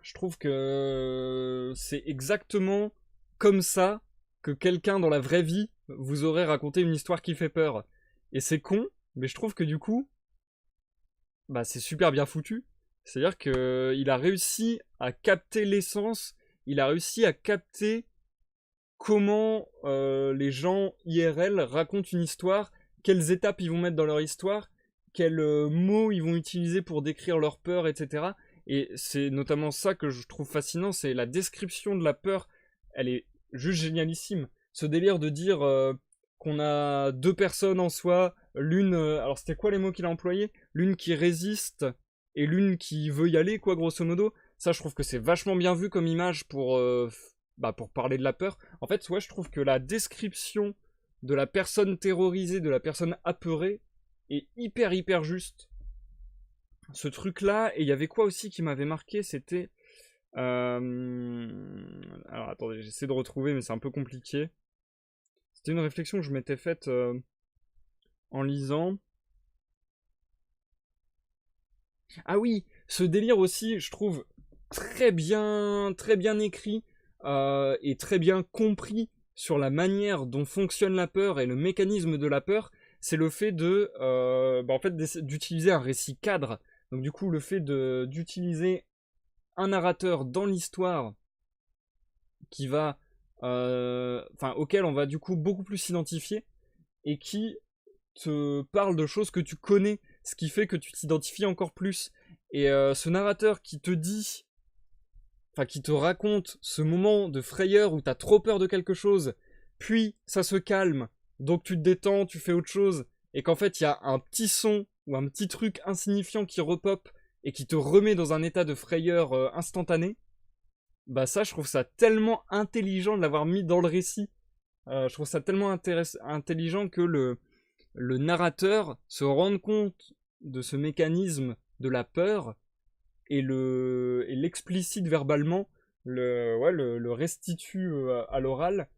Speaker 1: Je trouve que c'est exactement comme ça que quelqu'un dans la vraie vie vous aurait raconté une histoire qui fait peur. Et c'est con, mais je trouve que du coup, bah c'est super bien foutu. C'est-à-dire que il a réussi à capter l'essence, il a réussi à capter comment les gens IRL racontent une histoire, quelles étapes ils vont mettre dans leur histoire, quels mots ils vont utiliser pour décrire leur peur, etc. Et c'est notamment ça que je trouve fascinant, c'est la description de la peur, elle est juste génialissime. Ce délire de dire qu'on a deux personnes en soi, l'une, alors c'était quoi les mots qu'il a employés? L'une qui résiste et l'une qui veut y aller, quoi, grosso modo. Ça, je trouve que c'est vachement bien vu comme image pour parler de la peur. En fait, ouais, je trouve que la description de la personne terrorisée, de la personne apeurée, est hyper hyper juste. Ce truc-là, et il y avait quoi aussi qui m'avait marqué, c'était... Alors attendez, j'essaie de retrouver, mais c'est un peu compliqué. C'était une réflexion que je m'étais faite en lisant. Ah oui, ce délire aussi, je trouve très bien écrit et très bien compris sur la manière dont fonctionne la peur et le mécanisme de la peur, c'est le fait de, en fait, d'utiliser un récit cadre. Donc du coup, le fait d'utiliser un narrateur dans l'histoire qui va, auquel on va du coup beaucoup plus s'identifier et qui te parle de choses que tu connais, ce qui fait que tu t'identifies encore plus. Et ce narrateur qui te dit, enfin qui te raconte ce moment de frayeur où t'as trop peur de quelque chose, puis ça se calme, donc tu te détends, tu fais autre chose, et qu'en fait il y a un petit son ou un petit truc insignifiant qui repop et qui te remet dans un état de frayeur instantané, bah ça je trouve ça tellement intelligent de l'avoir mis dans le récit. Je trouve ça tellement intelligent que le narrateur se rende compte de ce mécanisme de la peur et l'explicite verbalement, le restitue à l'oral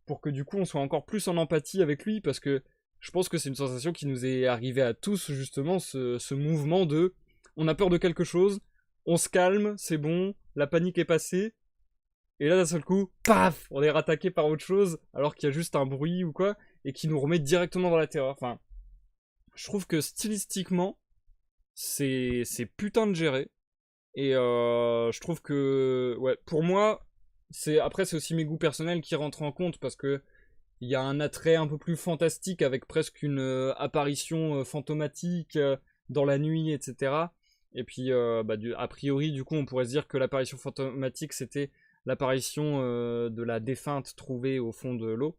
Speaker 1: pour que du coup on soit encore plus en empathie avec lui, parce que je pense que c'est une sensation qui nous est arrivée à tous, justement, ce mouvement de on a peur de quelque chose, on se calme, c'est bon, la panique est passée, et là d'un seul coup, paf, on est rattaqué par autre chose alors qu'il y a juste un bruit ou quoi, et qui nous remet directement dans la terreur. Enfin, je trouve que stylistiquement, c'est putain de géré. Et je trouve que, ouais, pour moi, après c'est aussi mes goûts personnels qui rentrent en compte parce que il y a un attrait un peu plus fantastique avec presque une apparition fantomatique dans la nuit, etc. Et puis, a priori, du coup, on pourrait se dire que l'apparition fantomatique, c'était l'apparition de la défunte trouvée au fond de l'eau.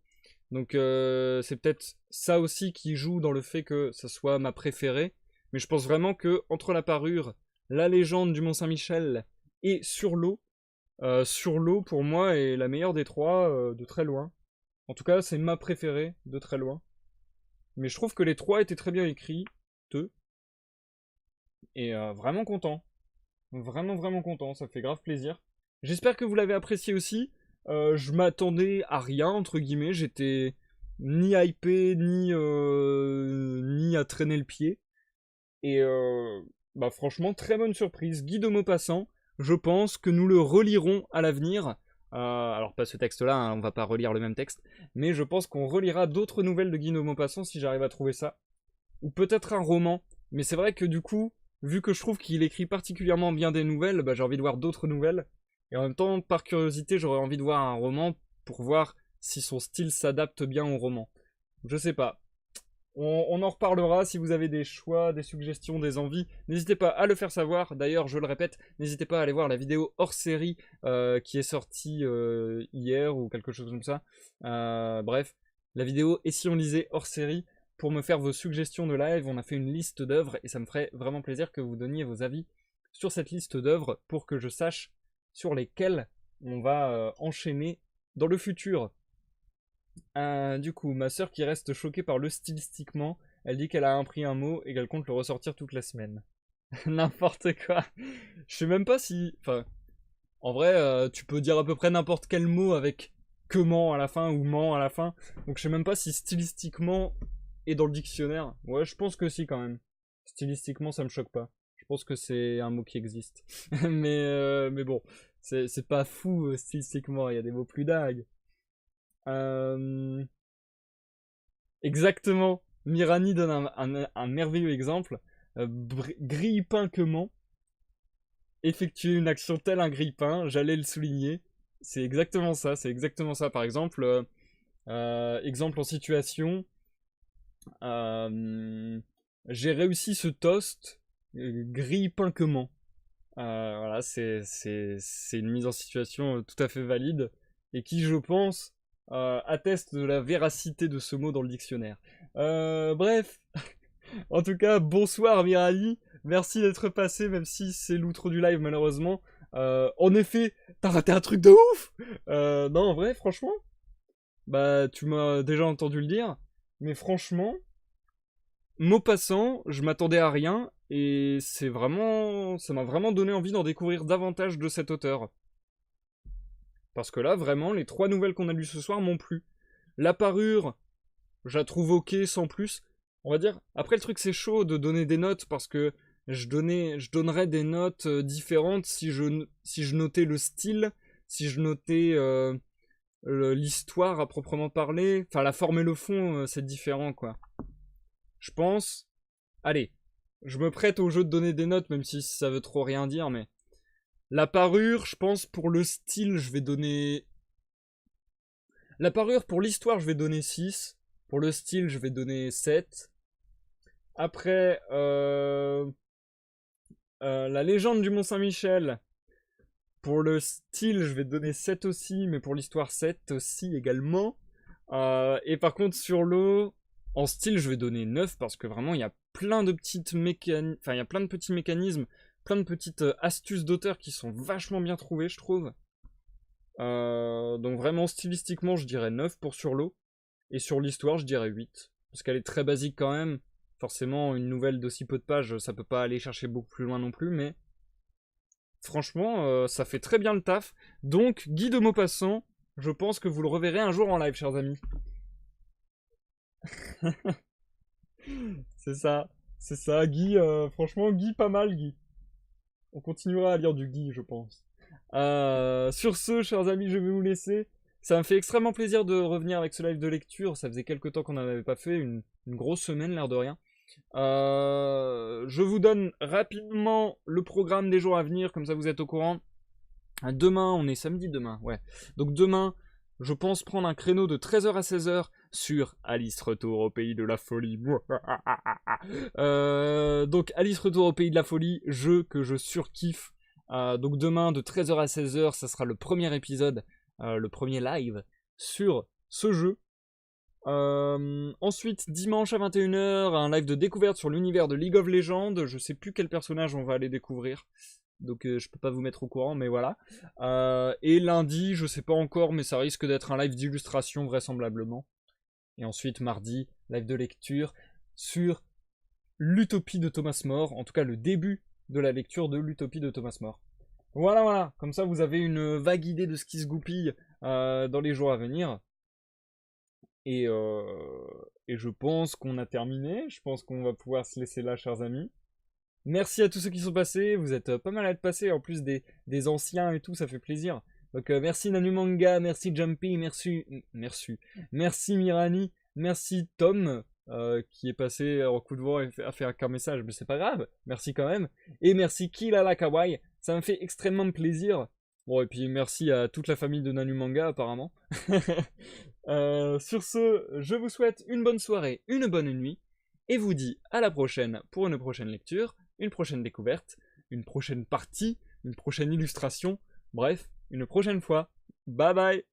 Speaker 1: Donc, c'est peut-être ça aussi qui joue dans le fait que ça soit ma préférée. Mais je pense vraiment que entre la parure, la légende du Mont-Saint-Michel et sur l'eau, pour moi, est la meilleure des trois, de très loin. En tout cas, c'est ma préférée, de très loin. Mais je trouve que les trois étaient très bien écrits, deux. Et vraiment content. Vraiment, vraiment content, ça fait grave plaisir. J'espère que vous l'avez apprécié aussi. Je m'attendais à rien, entre guillemets. J'étais ni hypé, ni à traîner le pied. Et franchement, très bonne surprise. Guy de Maupassant, je pense que nous le relirons à l'avenir. Alors pas ce texte-là, hein, on va pas relire le même texte. Mais je pense qu'on relira d'autres nouvelles de Guy de Maupassant si j'arrive à trouver ça. Ou peut-être un roman. Mais c'est vrai que du coup, vu que je trouve qu'il écrit particulièrement bien des nouvelles, j'ai envie de voir d'autres nouvelles. Et en même temps, par curiosité, j'aurais envie de voir un roman pour voir si son style s'adapte bien au roman. Je sais pas. On en reparlera si vous avez des choix, des suggestions, des envies. N'hésitez pas à le faire savoir. D'ailleurs, je le répète, n'hésitez pas à aller voir la vidéo hors série qui est sortie hier ou quelque chose comme ça. Bref, la vidéo Et si on lisait hors série pour me faire vos suggestions de live. On a fait une liste d'œuvres et ça me ferait vraiment plaisir que vous donniez vos avis sur cette liste d'œuvres pour que je sache sur lesquelles on va enchaîner dans le futur. Du coup, ma soeur qui reste choquée par le stylistiquement, elle dit qu'elle a appris un mot et qu'elle compte le ressortir toute la semaine. N'importe quoi. Je sais même pas si... Enfin, en vrai, tu peux dire à peu près n'importe quel mot avec comment à la fin ou ment à la fin. Donc je sais même pas si stylistiquement est dans le dictionnaire. Ouais, je pense que si quand même. Stylistiquement, ça me choque pas. Je pense que c'est un mot qui existe. mais bon, c'est pas fou stylistiquement, il y a des mots plus dingues. Exactement. Mirani donne un merveilleux exemple. Grille-pain-quement. Effectuer une action telle un grille-pain, j'allais le souligner. C'est exactement ça, c'est exactement ça. Par exemple, exemple en situation, j'ai réussi ce toast grille-pain-quement. Voilà, c'est une mise en situation tout à fait valide et qui, je pense, atteste de la véracité de ce mot dans le dictionnaire. Bref, en tout cas, bonsoir Mirali, merci d'être passé, même si c'est l'outro du live malheureusement. En effet, t'as raté un truc de ouf. Non, en vrai, franchement, tu m'as déjà entendu le dire, mais franchement, Maupassant, je m'attendais à rien, et ça m'a vraiment donné envie d'en découvrir davantage de cet auteur. Parce que là, vraiment, les 3 nouvelles qu'on a lues ce soir m'ont plu. La parure, je la trouve ok sans plus. On va dire, après le truc c'est chaud de donner des notes parce que je donnerais des notes différentes si je notais le style, si je notais l'histoire à proprement parler. Enfin, la forme et le fond, c'est différent quoi. Je pense. Allez, je me prête au jeu de donner des notes, même si ça veut trop rien dire, mais. La parure, je pense, pour le style, je vais donner. La parure, pour l'histoire, je vais donner 6. Pour le style, je vais donner 7. Après, la légende du Mont-Saint-Michel. Pour le style, je vais donner 7 aussi, mais pour l'histoire, 7 aussi également. Et par contre, sur l'eau, en style, je vais donner 9 parce que vraiment, il y a plein de petites il y a plein de petits mécanismes, plein de petites astuces d'auteur qui sont vachement bien trouvées, je trouve. Donc vraiment, stylistiquement, je dirais 9 pour sur l'eau. Et sur l'histoire, je dirais 8. Parce qu'elle est très basique quand même. Forcément, une nouvelle d'aussi peu de pages, ça peut pas aller chercher beaucoup plus loin non plus, mais franchement, ça fait très bien le taf. Donc, Guy de Maupassant, je pense que vous le reverrez un jour en live, chers amis. C'est ça, Guy, franchement, Guy, pas mal, Guy. On continuera à lire du Guy, je pense. Sur ce, chers amis, je vais vous laisser. Ça me fait extrêmement plaisir de revenir avec ce live de lecture. Ça faisait quelques temps qu'on n'en avait pas fait, une grosse semaine, l'air de rien. Je vous donne rapidement le programme des jours à venir, comme ça vous êtes au courant. Demain, on est samedi demain, ouais. Donc demain, je pense prendre un créneau de 13h à 16h sur Alice Retour au Pays de la Folie. Donc Alice Retour au Pays de la Folie, jeu que je surkiffe. Donc demain de 13h à 16h, ça sera le premier épisode, le premier live sur ce jeu. Ensuite, dimanche à 21h, un live de découverte sur l'univers de League of Legends. Je sais plus quel personnage on va aller découvrir. Donc je peux pas vous mettre au courant, mais voilà. Et lundi, je sais pas encore, mais ça risque d'être un live d'illustration vraisemblablement. Et ensuite, mardi, live de lecture sur l'Utopie de Thomas More. En tout cas, le début de la lecture de l'Utopie de Thomas More. Voilà. Comme ça, vous avez une vague idée de ce qui se goupille dans les jours à venir. Et je pense qu'on a terminé. Je pense qu'on va pouvoir se laisser là, chers amis. Merci à tous ceux qui sont passés. Vous êtes pas mal à être passés. En plus des anciens et tout, ça fait plaisir. Donc merci Nanumanga, merci Jumpy, merci Mirani, merci Tom qui est passé en coup de voix et a fait un message, mais c'est pas grave. Merci quand même. Et merci Kilala Kawaii. Ça me fait extrêmement plaisir. Bon, et puis merci à toute la famille de Nanumanga apparemment. Sur ce, je vous souhaite une bonne soirée, une bonne nuit, et vous dis à la prochaine pour une prochaine lecture, une prochaine découverte, une prochaine partie, une prochaine illustration, bref, une prochaine fois. Bye bye!